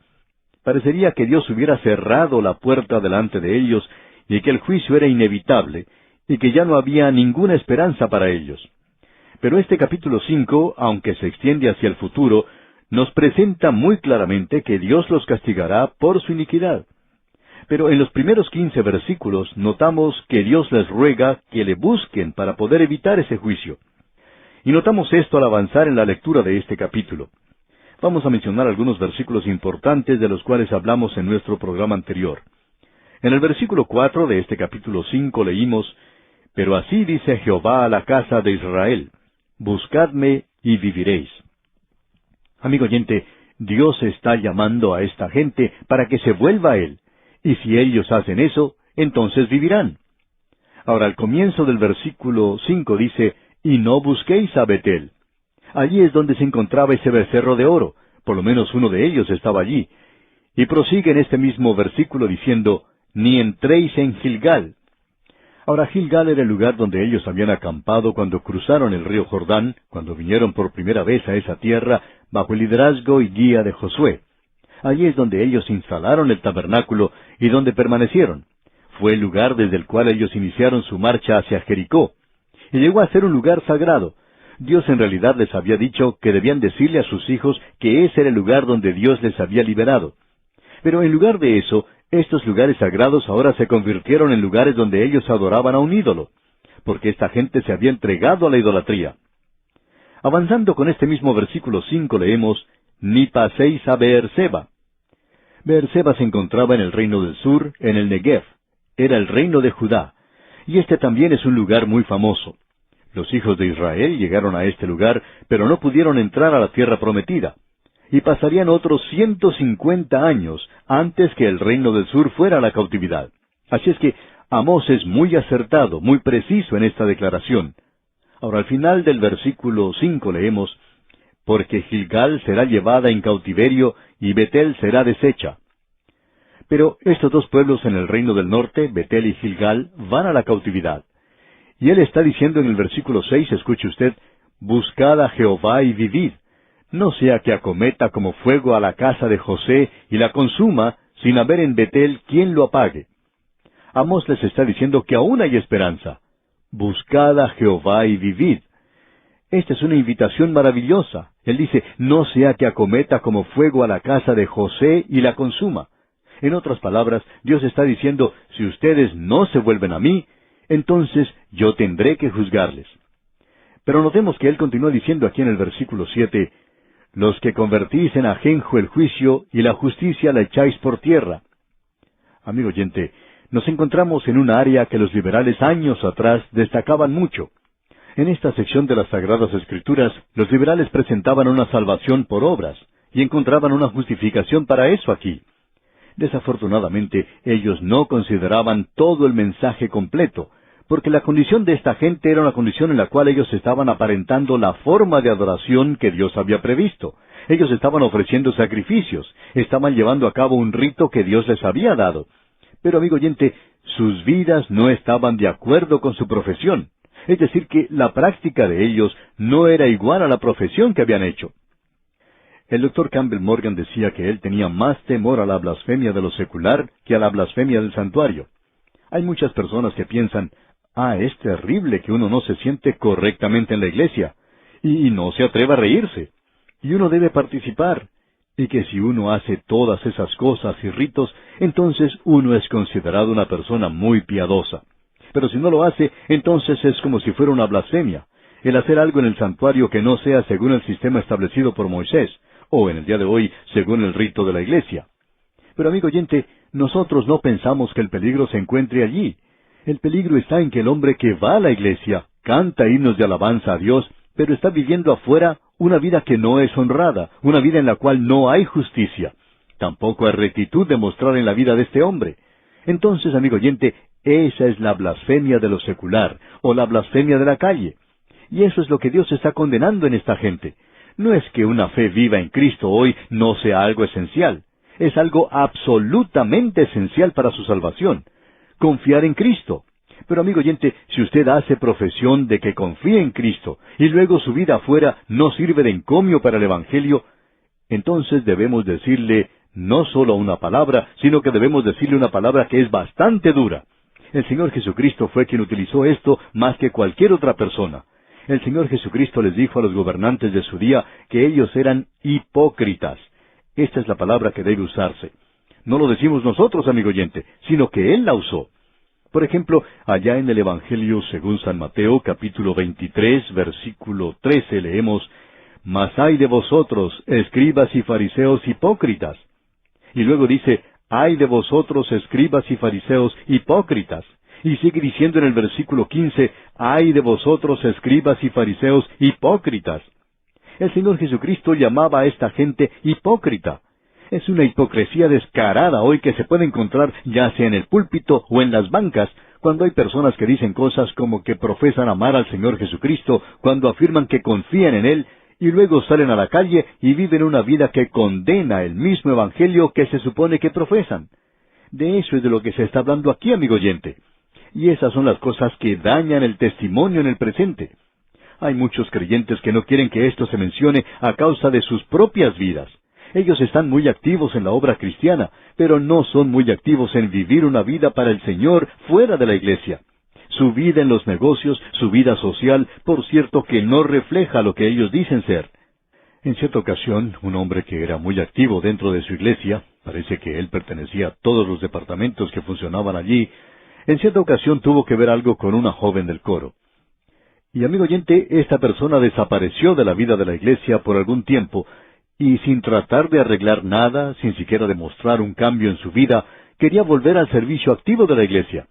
Parecería que Dios hubiera cerrado la puerta delante de ellos y que el juicio era inevitable y que ya no había ninguna esperanza para ellos. Pero este capítulo 5, aunque se extiende hacia el futuro, nos presenta muy claramente que Dios los castigará por su iniquidad. Pero en los primeros 15 versículos notamos que Dios les ruega que le busquen para poder evitar ese juicio. Y notamos esto al avanzar en la lectura de este capítulo. Vamos a mencionar algunos versículos importantes de los cuales hablamos en nuestro programa anterior. En el versículo 4 de este capítulo 5 leímos: «Pero así dice Jehová a la casa de Israel, buscadme y viviréis». Amigo oyente, Dios está llamando a esta gente para que se vuelva a Él, y si ellos hacen eso, entonces vivirán. Ahora, al comienzo del versículo 5 dice: «Y no busquéis a Betel». Allí es donde se encontraba ese becerro de oro, por lo menos uno de ellos estaba allí. Y prosigue en este mismo versículo diciendo: «Ni entréis en Gilgal». Ahora, Gilgal era el lugar donde ellos habían acampado cuando cruzaron el río Jordán, cuando vinieron por primera vez a esa tierra, bajo el liderazgo y guía de Josué. Allí es donde ellos instalaron el tabernáculo y donde permanecieron. Fue el lugar desde el cual ellos iniciaron su marcha hacia Jericó. Y llegó a ser un lugar sagrado. Dios en realidad les había dicho que debían decirle a sus hijos que ese era el lugar donde Dios les había liberado. Pero en lugar de eso, estos lugares sagrados ahora se convirtieron en lugares donde ellos adoraban a un ídolo, porque esta gente se había entregado a la idolatría. Avanzando con este mismo versículo 5 leemos: «Ni paséis a Beerseba». Beerseba se encontraba en el reino del sur, en el Negev. Era el reino de Judá. Y este también es un lugar muy famoso. Los hijos de Israel llegaron a este lugar, pero no pudieron entrar a la tierra prometida. Y pasarían otros 150 años antes que el reino del sur fuera a la cautividad. Así es que Amós es muy acertado, muy preciso en esta declaración. Ahora, al final del versículo 5 leemos: «Porque Gilgal será llevada en cautiverio y Betel será deshecha». Pero estos dos pueblos en el reino del norte, Betel y Gilgal, van a la cautividad. Y él está diciendo en el versículo 6, escuche usted: «Buscad a Jehová y vivid, no sea que acometa como fuego a la casa de José y la consuma, sin haber en Betel quien lo apague». Amós les está diciendo que aún hay esperanza. Buscad a Jehová y vivid. Esta es una invitación maravillosa. Él dice: «No sea que acometa como fuego a la casa de José y la consuma». En otras palabras, Dios está diciendo: si ustedes no se vuelven a mí, entonces yo tendré que juzgarles. Pero notemos que Él continúa diciendo aquí en el versículo 7, «Los que convertís en ajenjo el juicio y la justicia la echáis por tierra». Amigo oyente, nos encontramos en un área que los liberales años atrás destacaban mucho. En esta sección de las Sagradas Escrituras, los liberales presentaban una salvación por obras, y encontraban una justificación para eso aquí. Desafortunadamente, ellos no consideraban todo el mensaje completo, porque la condición de esta gente era una condición en la cual ellos estaban aparentando la forma de adoración que Dios había previsto. Ellos estaban ofreciendo sacrificios, estaban llevando a cabo un rito que Dios les había dado. Pero, amigo oyente, sus vidas no estaban de acuerdo con su profesión. Es decir, que la práctica de ellos no era igual a la profesión que habían hecho. El Dr. Campbell Morgan decía que él tenía más temor a la blasfemia de lo secular que a la blasfemia del santuario. Hay muchas personas que piensan: es terrible que uno no se siente correctamente en la iglesia, y no se atreva a reírse, y uno debe participar, y que si uno hace todas esas cosas y ritos, entonces uno es considerado una persona muy piadosa. Pero si no lo hace, entonces es como si fuera una blasfemia, el hacer algo en el santuario que no sea según el sistema establecido por Moisés, o en el día de hoy, según el rito de la iglesia. Pero, amigo oyente, nosotros no pensamos que el peligro se encuentre allí. El peligro está en que el hombre que va a la iglesia, canta himnos de alabanza a Dios, pero está viviendo afuera una vida que no es honrada, una vida en la cual no hay justicia. Tampoco hay rectitud de mostrar en la vida de este hombre. Entonces, amigo oyente, Esa es la blasfemia de lo secular, o la blasfemia de la calle. Y eso es lo que Dios está condenando en esta gente. No es que una fe viva en Cristo hoy no sea algo esencial. Es algo absolutamente esencial para su salvación. Confiar en Cristo. Pero amigo oyente, si usted hace profesión de que confía en Cristo y luego su vida afuera no sirve de encomio para el Evangelio, entonces debemos decirle no solo una palabra, sino que debemos decirle una palabra que es bastante dura. El Señor Jesucristo fue quien utilizó esto más que cualquier otra persona. El Señor Jesucristo les dijo a los gobernantes de su día que ellos eran hipócritas. Esta es la palabra que debe usarse. No lo decimos nosotros, amigo oyente, sino que Él la usó. Por ejemplo, allá en el Evangelio según San Mateo, capítulo 23, versículo 13, leemos, «Mas ay de vosotros, escribas y fariseos hipócritas». Y luego dice, «Ay de vosotros, escribas y fariseos hipócritas». Y sigue diciendo en el versículo 15, «Ay de vosotros, escribas y fariseos hipócritas». El Señor Jesucristo llamaba a esta gente hipócrita. Es una hipocresía descarada hoy que se puede encontrar ya sea en el púlpito o en las bancas, cuando hay personas que dicen cosas como que profesan amar al Señor Jesucristo, cuando afirman que confían en Él, y luego salen a la calle y viven una vida que condena el mismo Evangelio que se supone que profesan. De eso es de lo que se está hablando aquí, amigo oyente. Y esas son las cosas que dañan el testimonio en el presente. Hay muchos creyentes que no quieren que esto se mencione a causa de sus propias vidas. Ellos están muy activos en la obra cristiana, pero no son muy activos en vivir una vida para el Señor fuera de la iglesia. Su vida en los negocios, su vida social, por cierto que no refleja lo que ellos dicen ser. En cierta ocasión, un hombre que era muy activo dentro de su iglesia, parece que él pertenecía a todos los departamentos que funcionaban allí, en cierta ocasión tuvo que ver algo con una joven del coro. Y amigo oyente, esta persona desapareció de la vida de la iglesia por algún tiempo, y sin tratar de arreglar nada, sin siquiera demostrar un cambio en su vida, quería volver al servicio activo de la iglesia.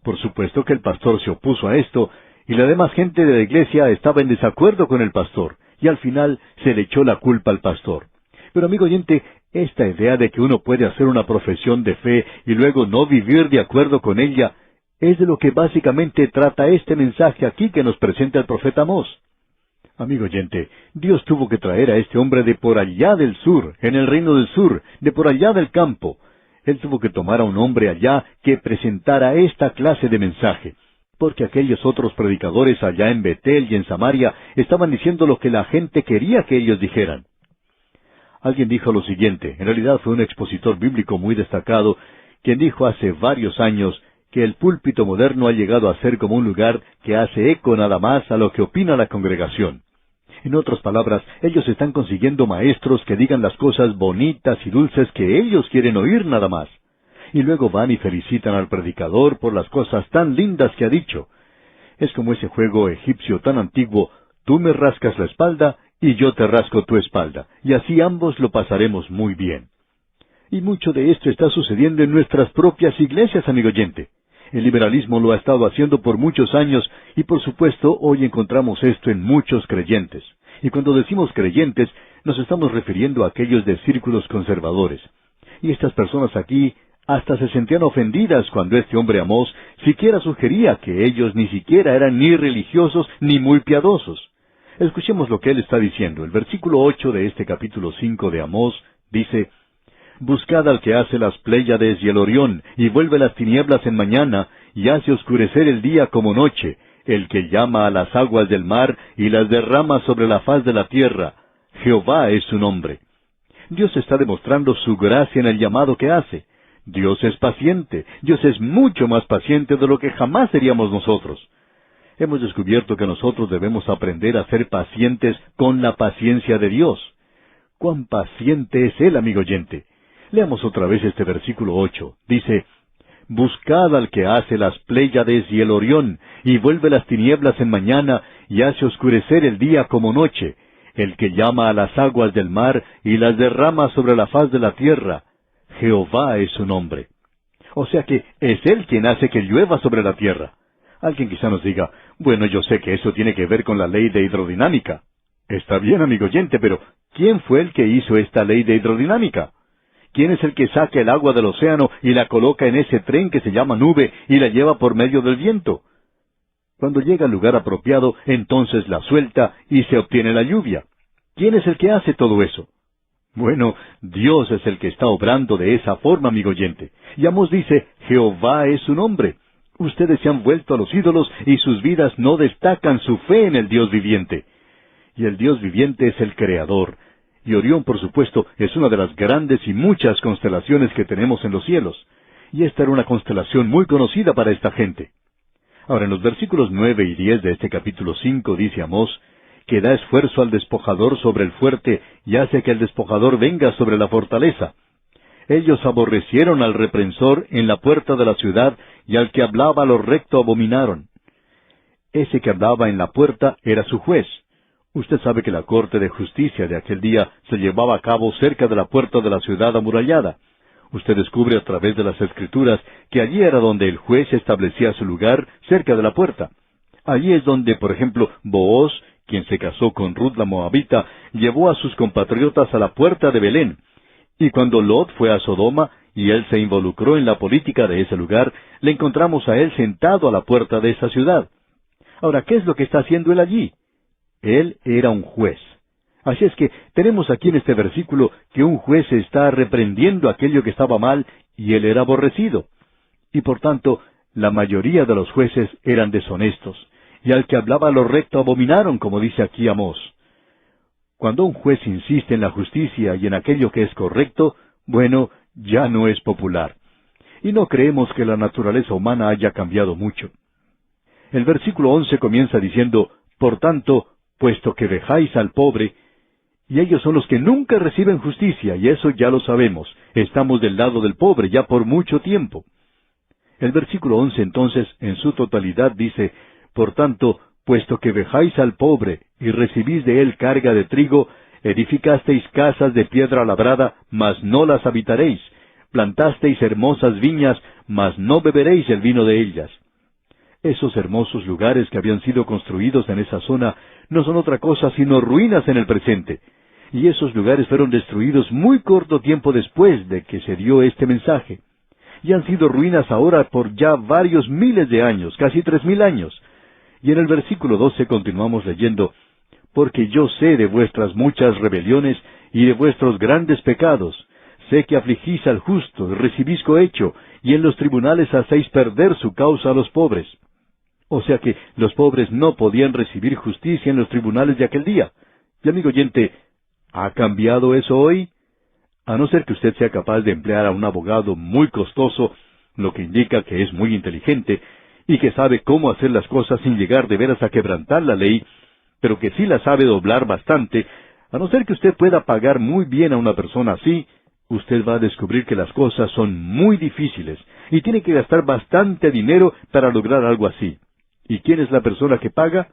Por supuesto que el pastor se opuso a esto, y la demás gente de la iglesia estaba en desacuerdo con el pastor, y al final se le echó la culpa al pastor. Pero amigo oyente, esta idea de que uno puede hacer una profesión de fe y luego no vivir de acuerdo con ella, es de lo que básicamente trata este mensaje aquí que nos presenta el profeta Amós. Amigo oyente, Dios tuvo que traer a este hombre de por allá del sur, en el reino del sur, de por allá del campo. Él tuvo que tomar a un hombre allá que presentara esta clase de mensaje, porque aquellos otros predicadores allá en Betel y en Samaria estaban diciendo lo que la gente quería que ellos dijeran. Alguien dijo lo siguiente, en realidad fue un expositor bíblico muy destacado, quien dijo hace varios años que el púlpito moderno ha llegado a ser como un lugar que hace eco nada más a lo que opina la congregación. En otras palabras, ellos están consiguiendo maestros que digan las cosas bonitas y dulces que ellos quieren oír nada más. Y luego van y felicitan al predicador por las cosas tan lindas que ha dicho. Es como ese juego egipcio tan antiguo, tú me rascas la espalda y yo te rasco tu espalda, y así ambos lo pasaremos muy bien. Y mucho de esto está sucediendo en nuestras propias iglesias, amigo oyente. El liberalismo lo ha estado haciendo por muchos años y por supuesto hoy encontramos esto en muchos creyentes. Y cuando decimos creyentes, nos estamos refiriendo a aquellos de círculos conservadores. Y estas personas aquí hasta se sentían ofendidas cuando este hombre Amós siquiera sugería que ellos ni siquiera eran ni religiosos ni muy piadosos. Escuchemos lo que él está diciendo. El versículo 8 de este capítulo 5 de Amós dice, «Buscad al que hace las Pléyades y el Orión, y vuelve las tinieblas en mañana, y hace oscurecer el día como noche, el que llama a las aguas del mar, y las derrama sobre la faz de la tierra. Jehová es su nombre». Dios está demostrando su gracia en el llamado que hace. Dios es paciente. Dios es mucho más paciente de lo que jamás seríamos nosotros. Hemos descubierto que nosotros debemos aprender a ser pacientes con la paciencia de Dios. ¡Cuán paciente es Él, amigo oyente! Leamos otra vez este versículo 8. Dice, «Buscad al que hace las Pléyades y el Orión, y vuelve las tinieblas en mañana, y hace oscurecer el día como noche, el que llama a las aguas del mar, y las derrama sobre la faz de la tierra. Jehová es su nombre». O sea que es Él quien hace que llueva sobre la tierra. Alguien quizá nos diga, bueno, yo sé que eso tiene que ver con la ley de hidrodinámica. Está bien, amigo oyente, pero ¿quién fue el que hizo esta ley de hidrodinámica? ¿Quién es el que saca el agua del océano y la coloca en ese tren que se llama nube y la lleva por medio del viento? Cuando llega al lugar apropiado, entonces la suelta y se obtiene la lluvia. ¿Quién es el que hace todo eso? Bueno, Dios es el que está obrando de esa forma, amigo oyente. Y Amós dice, Jehová es su nombre. Ustedes se han vuelto a los ídolos y sus vidas no destacan su fe en el Dios viviente. Y el Dios viviente es el Creador. Y Orión, por supuesto, es una de las grandes y muchas constelaciones que tenemos en los cielos. Y esta era una constelación muy conocida para esta gente. Ahora, en los versículos 9 y 10 de este capítulo 5 dice Amós, que da esfuerzo al despojador sobre el fuerte y hace que el despojador venga sobre la fortaleza. Ellos aborrecieron al reprensor en la puerta de la ciudad, y al que hablaba lo recto abominaron. Ese que hablaba en la puerta era su juez. Usted sabe que la corte de justicia de aquel día se llevaba a cabo cerca de la puerta de la ciudad amurallada. Usted descubre a través de las Escrituras que allí era donde el juez establecía su lugar, cerca de la puerta. Allí es donde, por ejemplo, Booz, quien se casó con Ruth la Moabita, llevó a sus compatriotas a la puerta de Belén. Y cuando Lot fue a Sodoma, y él se involucró en la política de ese lugar, le encontramos a él sentado a la puerta de esa ciudad. Ahora, ¿qué es lo que está haciendo él allí? Él era un juez. Así es que tenemos aquí en este versículo que un juez está reprendiendo aquello que estaba mal, y él era aborrecido. Y por tanto, la mayoría de los jueces eran deshonestos, y al que hablaba lo recto abominaron, como dice aquí Amós. Cuando un juez insiste en la justicia y en aquello que es correcto, bueno, ya no es popular. Y no creemos que la naturaleza humana haya cambiado mucho. El versículo 11 comienza diciendo, por tanto, puesto que vejáis al pobre, y ellos son los que nunca reciben justicia, y eso ya lo sabemos, estamos del lado del pobre ya por mucho tiempo. El versículo 11 entonces, en su totalidad, dice, por tanto, puesto que vejáis al pobre, y recibís de él carga de trigo, edificasteis casas de piedra labrada, mas no las habitaréis, plantasteis hermosas viñas, mas no beberéis el vino de ellas. Esos hermosos lugares que habían sido construidos en esa zona no son otra cosa sino ruinas en el presente. Y esos lugares fueron destruidos muy corto tiempo después de que se dio este mensaje. Y han sido ruinas ahora por ya varios miles de años, casi 3,000 años. Y en el versículo 12 continuamos leyendo, porque yo sé de vuestras muchas rebeliones y de vuestros grandes pecados. Sé que afligís al justo, y recibís cohecho, y en los tribunales hacéis perder su causa a los pobres. O sea que los pobres no podían recibir justicia en los tribunales de aquel día. Y amigo oyente, ¿ha cambiado eso hoy? A no ser que usted sea capaz de emplear a un abogado muy costoso, lo que indica que es muy inteligente, y que sabe cómo hacer las cosas sin llegar de veras a quebrantar la ley, pero que sí la sabe doblar bastante, a no ser que usted pueda pagar muy bien a una persona así, usted va a descubrir que las cosas son muy difíciles, y tiene que gastar bastante dinero para lograr algo así. ¿Y quién es la persona que paga?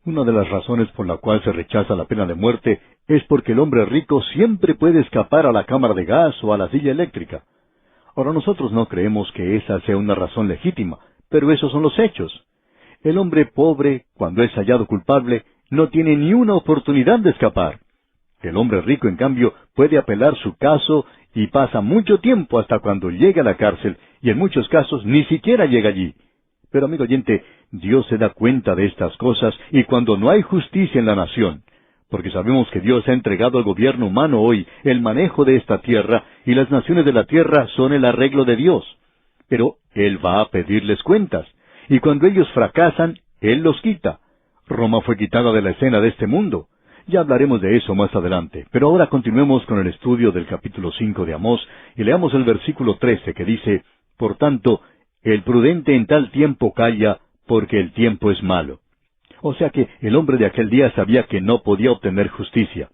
Una de las razones por la cual se rechaza la pena de muerte es porque el hombre rico siempre puede escapar a la cámara de gas o a la silla eléctrica. Ahora nosotros no creemos que esa sea una razón legítima, pero esos son los hechos. El hombre pobre, cuando es hallado culpable, no tiene ni una oportunidad de escapar. El hombre rico, en cambio, puede apelar su caso y pasa mucho tiempo hasta cuando llega a la cárcel, y en muchos casos ni siquiera llega allí. Pero, amigo oyente, Dios se da cuenta de estas cosas, y cuando no hay justicia en la nación, porque sabemos que Dios ha entregado al gobierno humano hoy el manejo de esta tierra, y las naciones de la tierra son el arreglo de Dios. Pero Él va a pedirles cuentas, y cuando ellos fracasan, Él los quita. Roma fue quitada de la escena de este mundo. Ya hablaremos de eso más adelante, pero ahora continuemos con el estudio del capítulo 5 de Amós, y leamos el versículo 13 que dice, por tanto, el prudente en tal tiempo calla, porque el tiempo es malo. O sea que el hombre de aquel día sabía que no podía obtener justicia.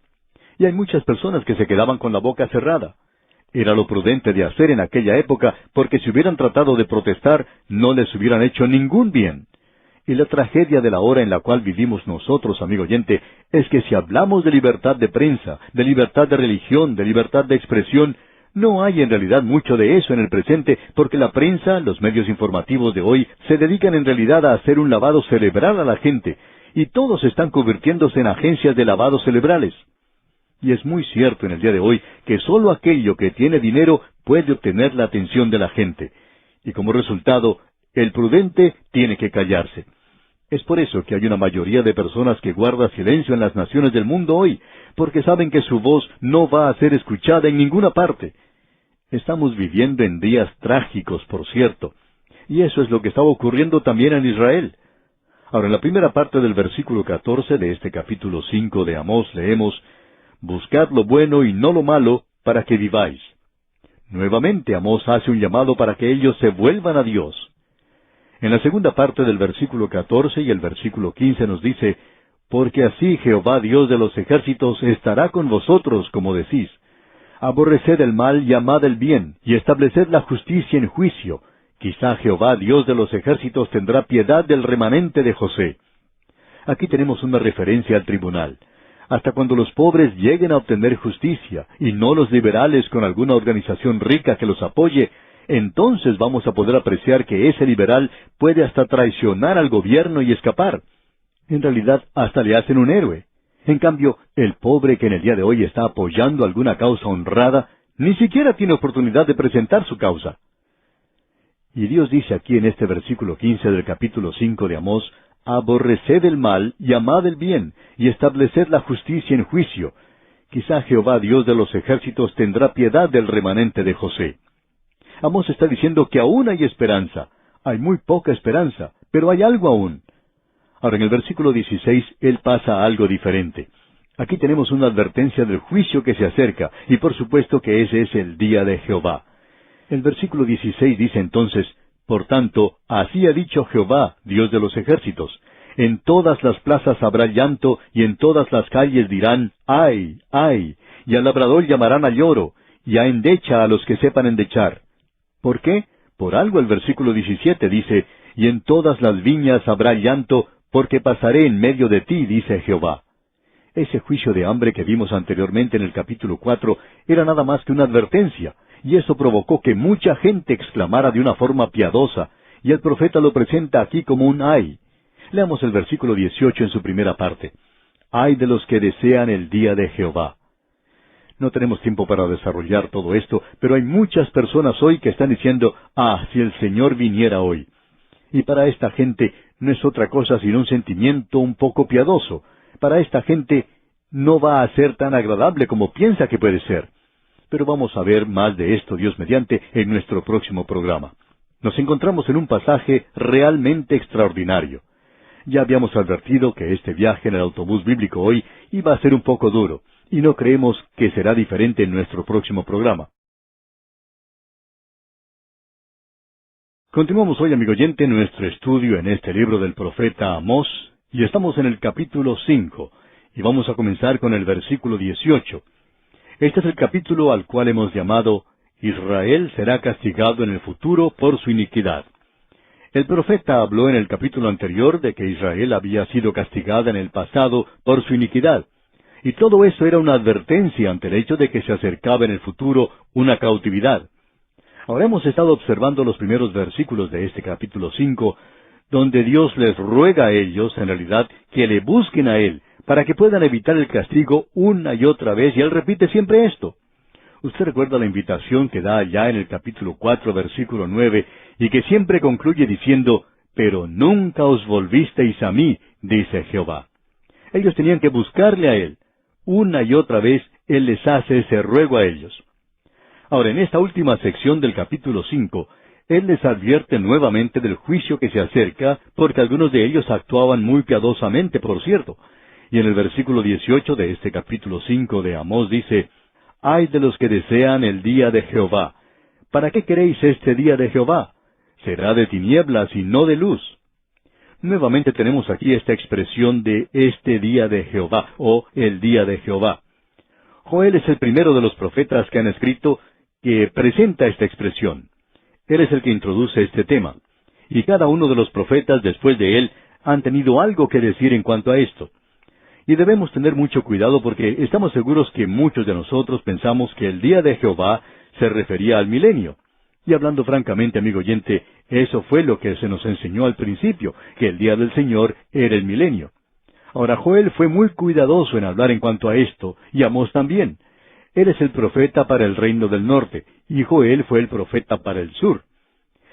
Y hay muchas personas que se quedaban con la boca cerrada. Era lo prudente de hacer en aquella época, porque si hubieran tratado de protestar, no les hubieran hecho ningún bien. Y la tragedia de la hora en la cual vivimos nosotros, amigo oyente, es que si hablamos de libertad de prensa, de libertad de religión, de libertad de expresión, no hay en realidad mucho de eso en el presente, porque la prensa, los medios informativos de hoy, se dedican en realidad a hacer un lavado cerebral a la gente, y todos están convirtiéndose en agencias de lavado cerebrales. Y es muy cierto en el día de hoy que sólo aquello que tiene dinero puede obtener la atención de la gente. Y como resultado, el prudente tiene que callarse. Es por eso que hay una mayoría de personas que guarda silencio en las naciones del mundo hoy, porque saben que su voz no va a ser escuchada en ninguna parte. Estamos viviendo en días trágicos, por cierto, y eso es lo que estaba ocurriendo también en Israel. Ahora, en la primera parte del versículo 14 de este capítulo 5 de Amós leemos: «Buscad lo bueno y no lo malo, para que viváis». Nuevamente Amós hace un llamado para que ellos se vuelvan a Dios. En la segunda parte del versículo 14 y el versículo 15 nos dice: «Porque así Jehová Dios de los ejércitos estará con vosotros, como decís. Aborreced el mal y amad el bien, y estableced la justicia en juicio. Quizá Jehová Dios de los ejércitos tendrá piedad del remanente de José». Aquí tenemos una referencia al tribunal. Hasta cuando los pobres lleguen a obtener justicia, y no los liberales con alguna organización rica que los apoye, entonces vamos a poder apreciar que ese liberal puede hasta traicionar al gobierno y escapar. En realidad, hasta le hacen un héroe. En cambio, el pobre que en el día de hoy está apoyando alguna causa honrada, ni siquiera tiene oportunidad de presentar su causa. Y Dios dice aquí en este versículo 15 del capítulo 5 de Amós: «Aborreced el mal y amad el bien, y estableced la justicia en juicio. Quizá Jehová Dios de los ejércitos tendrá piedad del remanente de José». Amós está diciendo que aún hay esperanza. Hay muy poca esperanza, pero hay algo aún. Ahora, en el versículo 16, él pasa a algo diferente. Aquí tenemos una advertencia del juicio que se acerca, y por supuesto que ese es el día de Jehová. El versículo 16 dice entonces: «Por tanto, así ha dicho Jehová, Dios de los ejércitos: en todas las plazas habrá llanto, y en todas las calles dirán: ¡ay, ay! Y al labrador llamarán a lloro, y a endecha a los que sepan endechar». ¿Por qué? Por algo el versículo 17 dice: «Y en todas las viñas habrá llanto, porque pasaré en medio de ti, dice Jehová». Ese juicio de hambre que vimos anteriormente en el capítulo 4 era nada más que una advertencia, y eso provocó que mucha gente exclamara de una forma piadosa, y el profeta lo presenta aquí como un ay. Leamos el versículo 18 en su primera parte: «Ay de los que desean el día de Jehová». No tenemos tiempo para desarrollar todo esto, pero hay muchas personas hoy que están diciendo: «Ah, si el Señor viniera hoy». Y para esta gente no es otra cosa sino un sentimiento un poco piadoso. Para esta gente no va a ser tan agradable como piensa que puede ser. Pero vamos a ver más de esto, Dios mediante, en nuestro próximo programa. Nos encontramos en un pasaje realmente extraordinario. Ya habíamos advertido que este viaje en el autobús bíblico hoy iba a ser un poco duro, y no creemos que será diferente en nuestro próximo programa. Continuamos hoy, amigo oyente, nuestro estudio en este libro del profeta Amós, y estamos en el capítulo 5, y vamos a comenzar con el versículo 18. Este es el capítulo al cual hemos llamado «Israel será castigado en el futuro por su iniquidad». El profeta habló en el capítulo anterior de que Israel había sido castigada en el pasado por su iniquidad, y todo eso era una advertencia ante el hecho de que se acercaba en el futuro una cautividad. Ahora hemos estado observando los primeros versículos de este capítulo 5, donde Dios les ruega a ellos, en realidad, que le busquen a Él, para que puedan evitar el castigo una y otra vez, y Él repite siempre esto. Usted recuerda la invitación que da allá en el capítulo 4, versículo 9, y que siempre concluye diciendo: «Pero nunca os volvisteis a mí, dice Jehová». Ellos tenían que buscarle a Él. Una y otra vez Él les hace ese ruego a ellos. Ahora, en esta última sección del capítulo 5, Él les advierte nuevamente del juicio que se acerca, porque algunos de ellos actuaban muy piadosamente, por cierto. Y en el versículo 18 de este capítulo 5 de Amós dice: «Ay de los que desean el día de Jehová. ¿Para qué queréis este día de Jehová? Será de tinieblas y no de luz». Nuevamente tenemos aquí esta expresión de este día de Jehová, o el día de Jehová. Joel es el primero de los profetas que han escrito que presenta esta expresión. Él es el que introduce este tema. Y cada uno de los profetas después de él han tenido algo que decir en cuanto a esto. Y debemos tener mucho cuidado porque estamos seguros que muchos de nosotros pensamos que el día de Jehová se refería al milenio. Y hablando francamente, amigo oyente, eso fue lo que se nos enseñó al principio, que el día del Señor era el milenio. Ahora Joel fue muy cuidadoso en hablar en cuanto a esto, y Amós también. Él es el profeta para el reino del norte, y Joel fue el profeta para el sur.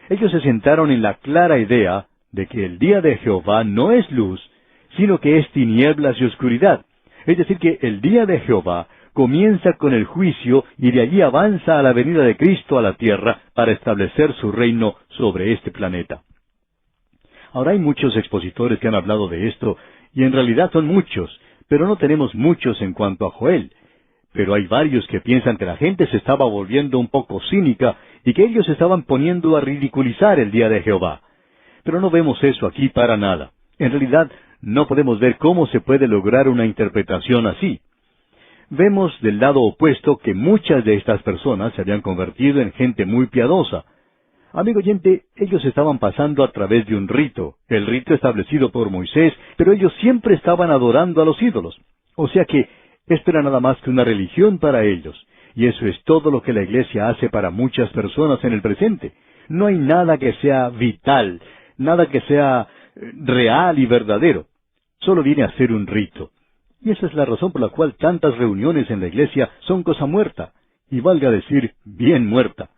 Ellos se sentaron en la clara idea de que el día de Jehová no es luz, sino que es tinieblas y oscuridad. Es decir, que el día de Jehová comienza con el juicio y de allí avanza a la venida de Cristo a la tierra para establecer su reino sobre este planeta. Ahora hay muchos expositores que han hablado de esto, y en realidad son muchos, pero no tenemos muchos en cuanto a Joel. Pero hay varios que piensan que la gente se estaba volviendo un poco cínica y que ellos se estaban poniendo a ridiculizar el día de Jehová. Pero no vemos eso aquí para nada. En realidad, no podemos ver cómo se puede lograr una interpretación así. Vemos del lado opuesto que muchas de estas personas se habían convertido en gente muy piadosa. Amigo oyente, ellos estaban pasando a través de un rito, el rito establecido por Moisés, pero ellos siempre estaban adorando a los ídolos. O sea que esto era nada más que una religión para ellos, y eso es todo lo que la iglesia hace para muchas personas en el presente. No hay nada que sea vital, nada que sea real y verdadero. Solo viene a ser un rito. Y esa es la razón por la cual tantas reuniones en la iglesia son cosa muerta, y valga decir, bien muerta.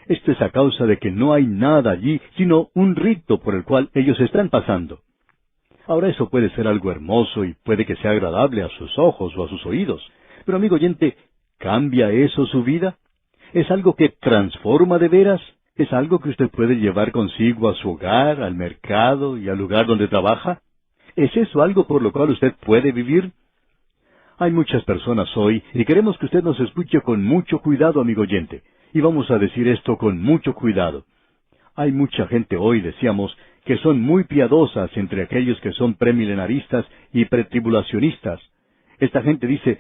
Esto es a causa de que no hay nada allí, sino un rito por el cual ellos están pasando. Ahora eso puede ser algo hermoso y puede que sea agradable a sus ojos o a sus oídos. Pero amigo oyente, ¿cambia eso su vida? ¿Es algo que transforma de veras? ¿Es algo que usted puede llevar consigo a su hogar, al mercado y al lugar donde trabaja? ¿Es eso algo por lo cual usted puede vivir? Hay muchas personas hoy, y queremos que usted nos escuche con mucho cuidado, amigo oyente. Y vamos a decir esto con mucho cuidado. Hay mucha gente hoy, decíamos, que son muy piadosas entre aquellos que son premilenaristas y pretribulacionistas. Esta gente dice,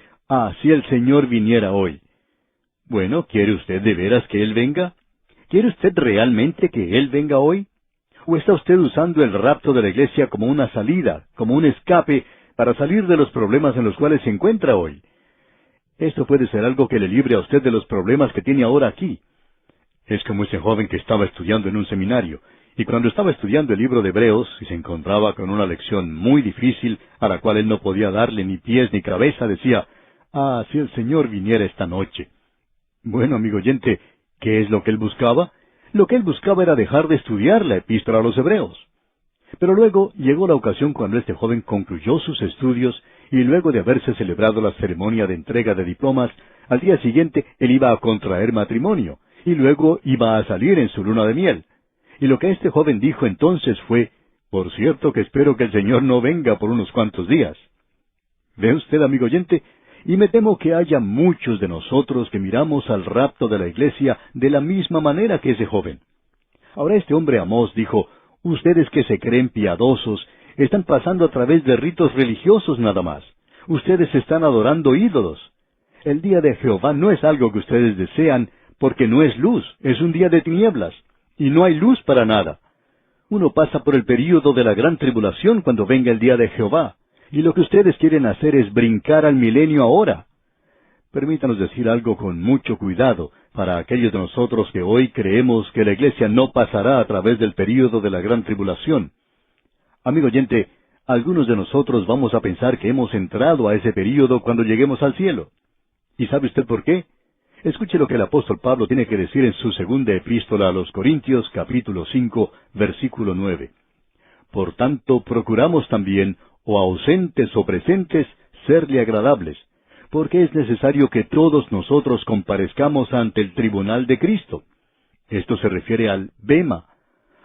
si el Señor viniera hoy. Bueno, ¿quiere usted de veras que Él venga? ¿Quiere usted realmente que Él venga hoy? ¿O está usted usando el rapto de la iglesia como una salida, como un escape, para salir de los problemas en los cuales se encuentra hoy? Esto puede ser algo que le libre a usted de los problemas que tiene ahora aquí. Es como ese joven que estaba estudiando en un seminario, y cuando estaba estudiando el libro de Hebreos y se encontraba con una lección muy difícil a la cual él no podía darle ni pies ni cabeza, decía, si el Señor viniera esta noche. Bueno, amigo oyente, ¿qué es lo que él buscaba? Lo que él buscaba era dejar de estudiar la epístola a los Hebreos. Pero luego llegó la ocasión cuando este joven concluyó sus estudios y luego de haberse celebrado la ceremonia de entrega de diplomas, al día siguiente él iba a contraer matrimonio y luego iba a salir en su luna de miel. Y lo que este joven dijo entonces fue, por cierto que espero que el Señor no venga por unos cuantos días. ¿Ve usted, amigo oyente? Y me temo que haya muchos de nosotros que miramos al rapto de la iglesia de la misma manera que ese joven. Ahora este hombre Amós dijo, ustedes que se creen piadosos, están pasando a través de ritos religiosos nada más. Ustedes están adorando ídolos. El día de Jehová no es algo que ustedes desean, porque no es luz, es un día de tinieblas, y no hay luz para nada. Uno pasa por el período de la gran tribulación cuando venga el día de Jehová, y lo que ustedes quieren hacer es brincar al milenio ahora. Permítanos decir algo con mucho cuidado para aquellos de nosotros que hoy creemos que la iglesia no pasará a través del período de la gran tribulación. Amigo oyente, algunos de nosotros vamos a pensar que hemos entrado a ese período cuando lleguemos al cielo. ¿Y sabe usted por qué? Escuche lo que el apóstol Pablo tiene que decir en su segunda epístola a los Corintios, capítulo 5, versículo 9. Por tanto, procuramos también, o ausentes o presentes, serle agradables, porque es necesario que todos nosotros comparezcamos ante el tribunal de Cristo. Esto se refiere al bema.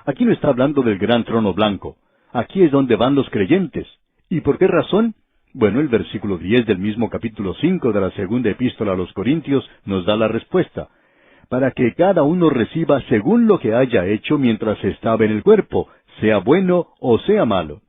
Aquí no está hablando del gran trono blanco. Aquí es donde van los creyentes. ¿Y por qué razón? Bueno, el versículo 10 del mismo capítulo 5 de la segunda epístola a los Corintios nos da la respuesta. Para que cada uno reciba según lo que haya hecho mientras estaba en el cuerpo, sea bueno o sea malo.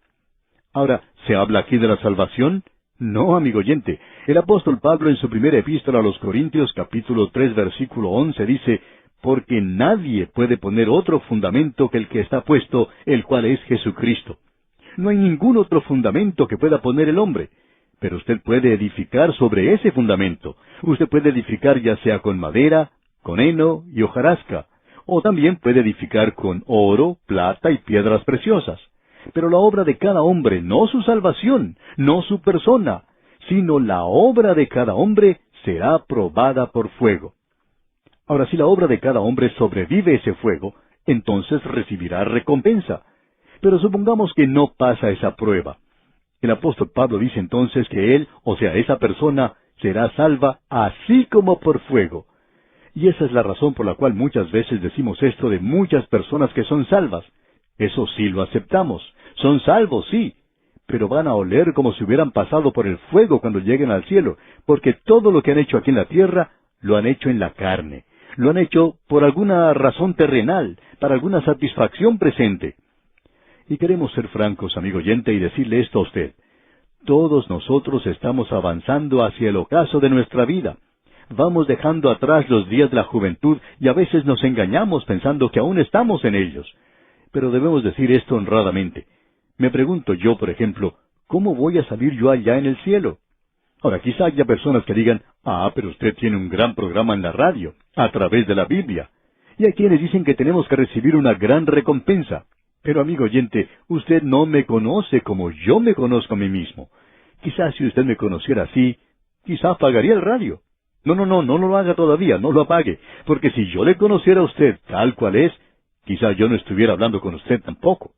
Ahora, ¿se habla aquí de la salvación? No, amigo oyente. El apóstol Pablo en su primera epístola a los Corintios, capítulo 3, versículo 11, dice, porque nadie puede poner otro fundamento que el que está puesto, el cual es Jesucristo. No hay ningún otro fundamento que pueda poner el hombre. Pero usted puede edificar sobre ese fundamento. Usted puede edificar ya sea con madera, con heno y hojarasca. O también puede edificar con oro, plata y piedras preciosas. Pero la obra de cada hombre, no su salvación, no su persona, sino la obra de cada hombre será probada por fuego. Ahora, si la obra de cada hombre sobrevive ese fuego, entonces recibirá recompensa. Pero supongamos que no pasa esa prueba. El apóstol Pablo dice entonces que él, o sea, esa persona, será salva así como por fuego. Y esa es la razón por la cual muchas veces decimos esto de muchas personas que son salvas. Eso sí lo aceptamos. Son salvos, sí. Pero van a oler como si hubieran pasado por el fuego cuando lleguen al cielo, porque todo lo que han hecho aquí en la tierra, lo han hecho en la carne. Lo han hecho por alguna razón terrenal, para alguna satisfacción presente. Y queremos ser francos, amigo oyente, y decirle esto a usted. Todos nosotros estamos avanzando hacia el ocaso de nuestra vida. Vamos dejando atrás los días de la juventud y a veces nos engañamos pensando que aún estamos en ellos. Pero debemos decir esto honradamente. Me pregunto yo, por ejemplo, ¿cómo voy a salir yo allá en el cielo? Ahora, quizá haya personas que digan, pero usted tiene un gran programa en la radio, a través de la Biblia. Y hay quienes dicen que tenemos que recibir una gran recompensa. Pero, amigo oyente, usted no me conoce como yo me conozco a mí mismo. Quizás si usted me conociera así, quizá apagaría el radio. No lo haga todavía, no lo apague, porque si yo le conociera a usted tal cual es, quizá yo no estuviera hablando con usted tampoco.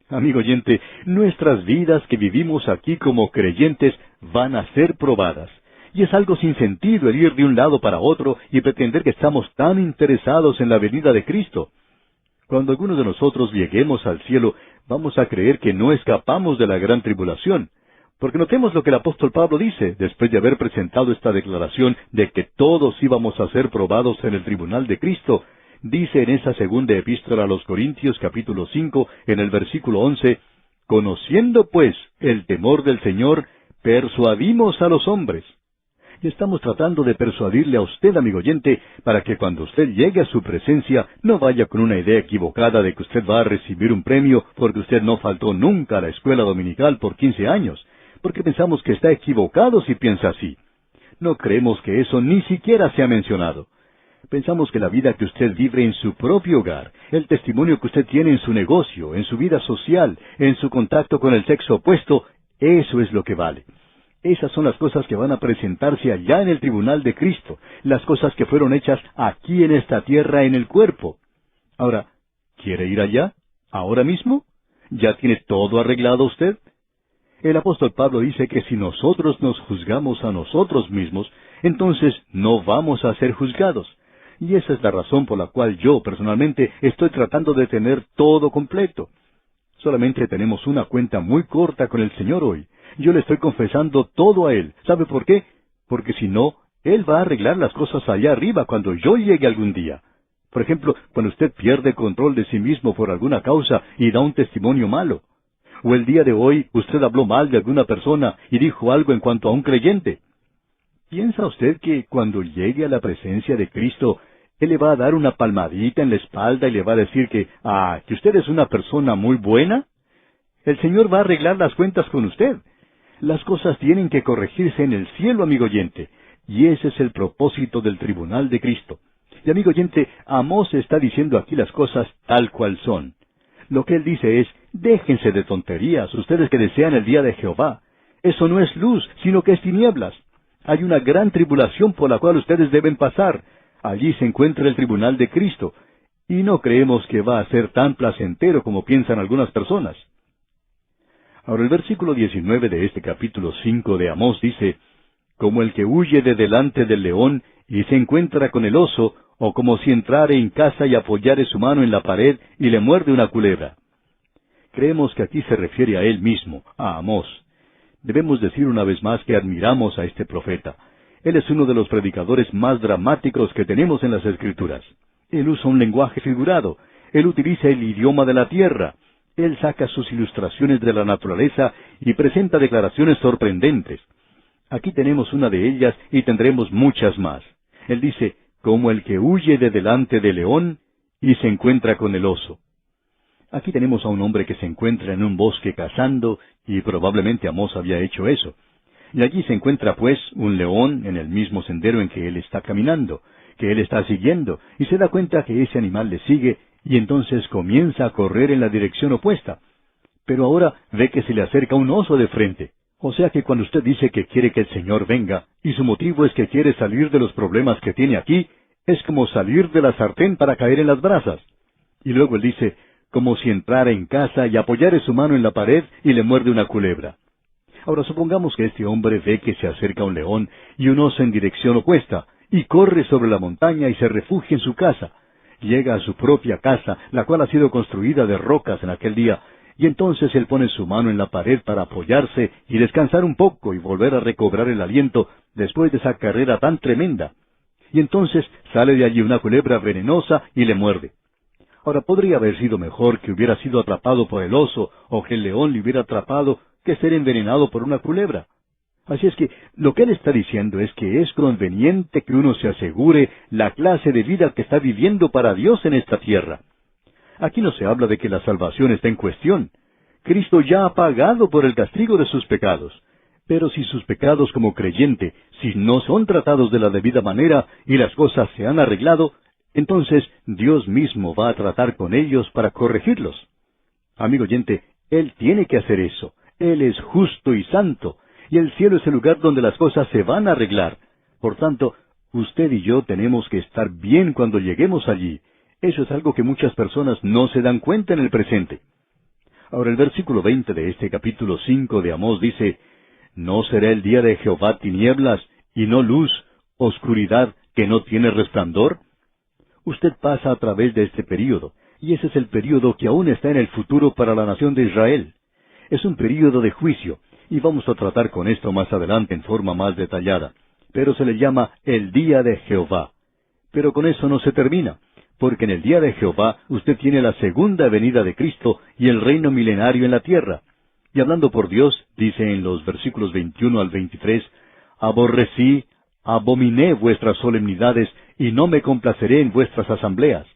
Amigo oyente, nuestras vidas que vivimos aquí como creyentes van a ser probadas. Y es algo sin sentido el ir de un lado para otro y pretender que estamos tan interesados en la venida de Cristo. Cuando algunos de nosotros lleguemos al cielo, vamos a creer que no escapamos de la gran tribulación. Porque notemos lo que el apóstol Pablo dice, después de haber presentado esta declaración de que todos íbamos a ser probados en el tribunal de Cristo. Dice en esa segunda epístola a los Corintios, capítulo 5, en el versículo 11, «Conociendo pues el temor del Señor, persuadimos a los hombres». Y estamos tratando de persuadirle a usted, amigo oyente, para que cuando usted llegue a su presencia, no vaya con una idea equivocada de que usted va a recibir un premio porque usted no faltó nunca a la escuela dominical por 15 años, porque pensamos que está equivocado si piensa así. No creemos que eso ni siquiera se ha mencionado. Pensamos que la vida que usted vive en su propio hogar, el testimonio que usted tiene en su negocio, en su vida social, en su contacto con el sexo opuesto, eso es lo que vale. Esas son las cosas que van a presentarse allá en el tribunal de Cristo, las cosas que fueron hechas aquí en esta tierra en el cuerpo. Ahora, ¿quiere ir allá? ¿Ahora mismo? ¿Ya tiene todo arreglado usted? El apóstol Pablo dice que si nosotros nos juzgamos a nosotros mismos, entonces no vamos a ser juzgados. Y esa es la razón por la cual yo, personalmente, estoy tratando de tener todo completo. Solamente tenemos una cuenta muy corta con el Señor hoy. Yo le estoy confesando todo a Él. ¿Sabe por qué? Porque si no, Él va a arreglar las cosas allá arriba cuando yo llegue algún día. Por ejemplo, cuando usted pierde control de sí mismo por alguna causa y da un testimonio malo. O el día de hoy usted habló mal de alguna persona y dijo algo en cuanto a un creyente. ¿Piensa usted que cuando llegue a la presencia de Cristo, Él le va a dar una palmadita en la espalda y le va a decir que usted es una persona muy buena? El Señor va a arreglar las cuentas con usted. Las cosas tienen que corregirse en el cielo, amigo oyente, y ese es el propósito del tribunal de Cristo. Y amigo oyente, Amós está diciendo aquí las cosas tal cual son. Lo que él dice es, déjense de tonterías, ustedes que desean el día de Jehová. Eso no es luz, sino que es tinieblas. Hay una gran tribulación por la cual ustedes deben pasar. Allí se encuentra el tribunal de Cristo, y no creemos que va a ser tan placentero como piensan algunas personas. Ahora el versículo 19 de este capítulo 5 de Amós dice, «Como el que huye de delante del león y se encuentra con el oso, o como si entrare en casa y apoyare su mano en la pared y le muerde una culebra». Creemos que aquí se refiere a él mismo, a Amós. Debemos decir una vez más que admiramos a este profeta. Él es uno de los predicadores más dramáticos que tenemos en las Escrituras. Él usa un lenguaje figurado. Él utiliza el idioma de la tierra. Él saca sus ilustraciones de la naturaleza y presenta declaraciones sorprendentes. Aquí tenemos una de ellas y tendremos muchas más. Él dice, como el que huye de delante del león y se encuentra con el oso. Aquí tenemos a un hombre que se encuentra en un bosque cazando, y probablemente Amós había hecho eso. Y allí se encuentra pues un león en el mismo sendero en que él está caminando, que él está siguiendo, y se da cuenta que ese animal le sigue, y entonces comienza a correr en la dirección opuesta. Pero ahora ve que se le acerca un oso de frente. O sea que cuando usted dice que quiere que el Señor venga, y su motivo es que quiere salir de los problemas que tiene aquí, es como salir de la sartén para caer en las brasas. Y luego él dice, como si entrara en casa y apoyara su mano en la pared y le muerde una culebra. Ahora supongamos que este hombre ve que se acerca un león y un oso en dirección opuesta, y corre sobre la montaña y se refugia en su casa. Llega a su propia casa, la cual ha sido construida de rocas en aquel día, y entonces él pone su mano en la pared para apoyarse y descansar un poco y volver a recobrar el aliento después de esa carrera tan tremenda. Y entonces sale de allí una culebra venenosa y le muerde. Ahora, podría haber sido mejor que hubiera sido atrapado por el oso o que el león le hubiera atrapado que ser envenenado por una culebra. Así es que lo que él está diciendo es que es conveniente que uno se asegure la clase de vida que está viviendo para Dios en esta tierra. Aquí no se habla de que la salvación está en cuestión. Cristo ya ha pagado por el castigo de sus pecados. Pero si sus pecados como creyente, si no son tratados de la debida manera y las cosas se han arreglado, entonces Dios mismo va a tratar con ellos para corregirlos. Amigo oyente, Él tiene que hacer eso. Él es justo y santo, y el cielo es el lugar donde las cosas se van a arreglar. Por tanto, usted y yo tenemos que estar bien cuando lleguemos allí. Eso es algo que muchas personas no se dan cuenta en el presente. Ahora el versículo 20 de este capítulo 5 de Amós dice, ¿no será el día de Jehová tinieblas, y no luz, oscuridad que no tiene resplandor? Usted pasa a través de este período, y ese es el período que aún está en el futuro para la nación de Israel. Es un período de juicio, y vamos a tratar con esto más adelante en forma más detallada. Pero se le llama el día de Jehová. Pero con eso no se termina, porque en el día de Jehová usted tiene la segunda venida de Cristo y el reino milenario en la tierra. Y hablando por Dios, dice en los versículos 21 al 23, aborrecí, abominé vuestras solemnidades, y no me complaceré en vuestras asambleas.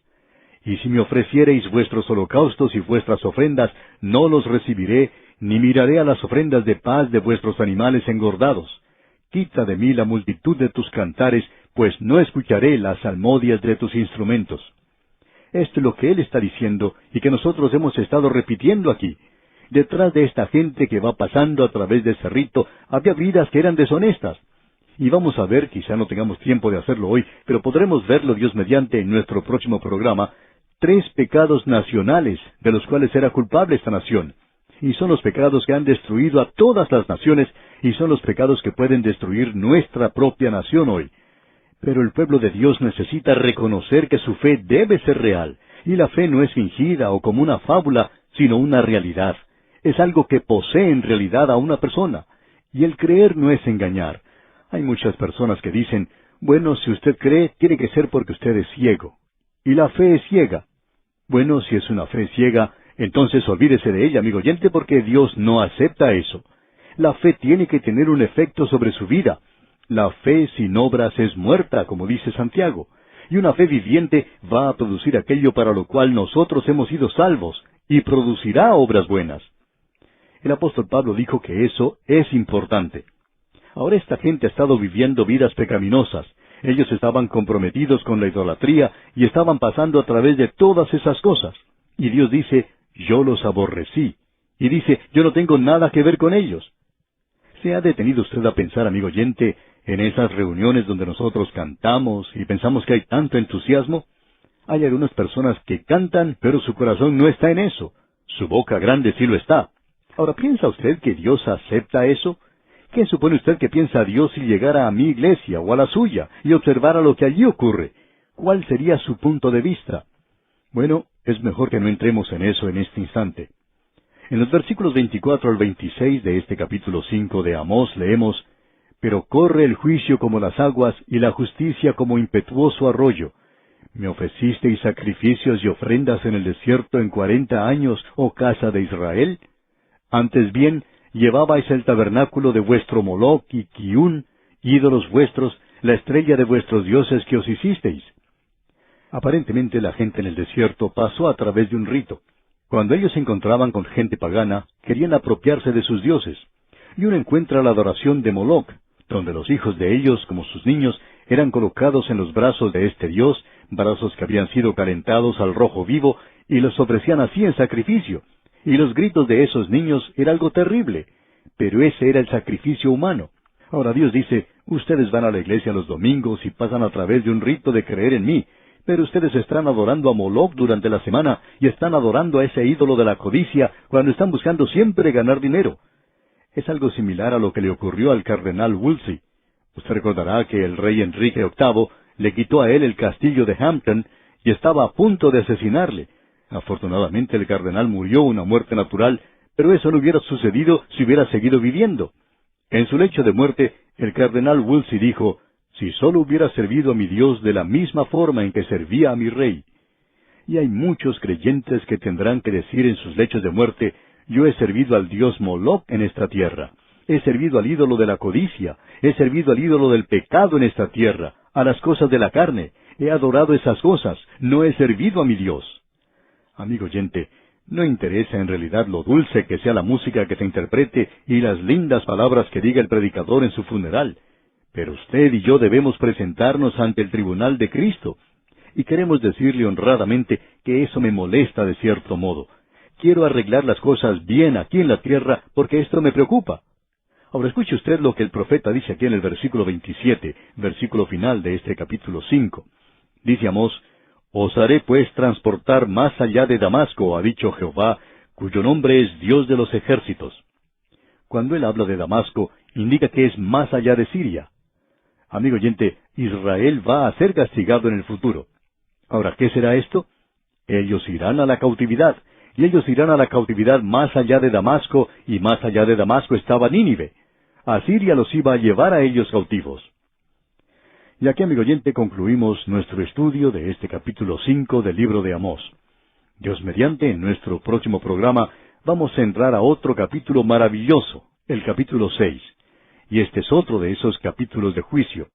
Y si me ofreciereis vuestros holocaustos y vuestras ofrendas, no los recibiré, ni miraré a las ofrendas de paz de vuestros animales engordados. Quita de mí la multitud de tus cantares, pues no escucharé las salmodias de tus instrumentos. Esto es lo que él está diciendo, y que nosotros hemos estado repitiendo aquí. Detrás de esta gente que va pasando a través de ese rito, había vidas que eran deshonestas. Y vamos a ver, quizá no tengamos tiempo de hacerlo hoy, pero podremos verlo Dios mediante en nuestro próximo programa, 3 pecados nacionales de los cuales era culpable esta nación. Y son los pecados que han destruido a todas las naciones, y son los pecados que pueden destruir nuestra propia nación hoy. Pero el pueblo de Dios necesita reconocer que su fe debe ser real, y la fe no es fingida o como una fábula, sino una realidad. Es algo que posee en realidad a una persona. Y el creer no es engañar. Hay muchas personas que dicen, bueno, si usted cree, tiene que ser porque usted es ciego. Y la fe es ciega. Bueno, si es una fe ciega, entonces olvídese de ella, amigo oyente, porque Dios no acepta eso. La fe tiene que tener un efecto sobre su vida. La fe sin obras es muerta, como dice Santiago. Y una fe viviente va a producir aquello para lo cual nosotros hemos sido salvos, y producirá obras buenas. El apóstol Pablo dijo que eso es importante. Ahora esta gente ha estado viviendo vidas pecaminosas. Ellos estaban comprometidos con la idolatría y estaban pasando a través de todas esas cosas. Y Dios dice, yo los aborrecí. Y dice, yo no tengo nada que ver con ellos. ¿Se ha detenido usted a pensar, amigo oyente, en esas reuniones donde nosotros cantamos y pensamos que hay tanto entusiasmo? Hay algunas personas que cantan, pero su corazón no está en eso. Su boca grande sí lo está. Ahora, ¿piensa usted que Dios acepta eso? ¿Qué supone usted que piensa Dios si llegara a mi iglesia o a la suya y observara lo que allí ocurre? ¿Cuál sería su punto de vista? Bueno, es mejor que no entremos en eso en este instante. En los versículos 24 al 26 de este capítulo 5 de Amós leemos, «Pero corre el juicio como las aguas y la justicia como impetuoso arroyo. Me ofrecisteis sacrificios y ofrendas en el desierto en 40 años, oh casa de Israel. Antes bien, llevabais el tabernáculo de vuestro Moloc y Kiún, ídolos vuestros, la estrella de vuestros dioses que os hicisteis». Aparentemente la gente en el desierto pasó a través de un rito. Cuando ellos se encontraban con gente pagana, querían apropiarse de sus dioses. Y uno encuentra la adoración de Moloc, donde los hijos de ellos, como sus niños, eran colocados en los brazos de este dios, brazos que habían sido calentados al rojo vivo, y los ofrecían así en sacrificio. y los gritos de esos niños era algo terrible, pero ese era el sacrificio humano. Ahora Dios dice, ustedes van a la iglesia los domingos y pasan a través de un rito de creer en mí, pero ustedes están adorando a Moloch durante la semana y están adorando a ese ídolo de la codicia cuando están buscando siempre ganar dinero. Es algo similar a lo que le ocurrió al cardenal Wolsey. Usted recordará que el rey Enrique VIII le quitó a él el castillo de Hampton y estaba a punto de asesinarle. Afortunadamente el cardenal murió una muerte natural, pero eso no hubiera sucedido si hubiera seguido viviendo. En su lecho de muerte, el cardenal Wolsey dijo, «Si solo hubiera servido a mi Dios de la misma forma en que servía a mi rey». Y hay muchos creyentes que tendrán que decir en sus lechos de muerte, «Yo he servido al dios Moloch en esta tierra. He servido al ídolo de la codicia. He servido al ídolo del pecado en esta tierra, a las cosas de la carne. He adorado esas cosas. No he servido a mi Dios». Amigo oyente, no interesa en realidad lo dulce que sea la música que se interprete y las lindas palabras que diga el predicador en su funeral. Pero usted y yo debemos presentarnos ante el tribunal de Cristo. Y queremos decirle honradamente que eso me molesta de cierto modo. Quiero arreglar las cosas bien aquí en la tierra porque esto me preocupa. Ahora escuche usted lo que el profeta dice aquí en el versículo 27, versículo final de este capítulo 5. Dice Amós, «Os haré pues transportar más allá de Damasco, ha dicho Jehová, cuyo nombre es Dios de los ejércitos». Cuando él habla de Damasco, indica que es más allá de Siria. Amigo oyente, Israel va a ser castigado en el futuro. Ahora, ¿qué será esto? Ellos irán a la cautividad, y ellos irán a la cautividad más allá de Damasco, y más allá de Damasco estaba Nínive. Asiria los iba a llevar a ellos cautivos. Y aquí, amigo oyente, concluimos nuestro estudio de este capítulo 5 del libro de Amós. Dios mediante, en nuestro próximo programa, vamos a entrar a otro capítulo maravilloso, el capítulo 6. Y este es otro de esos capítulos de juicio.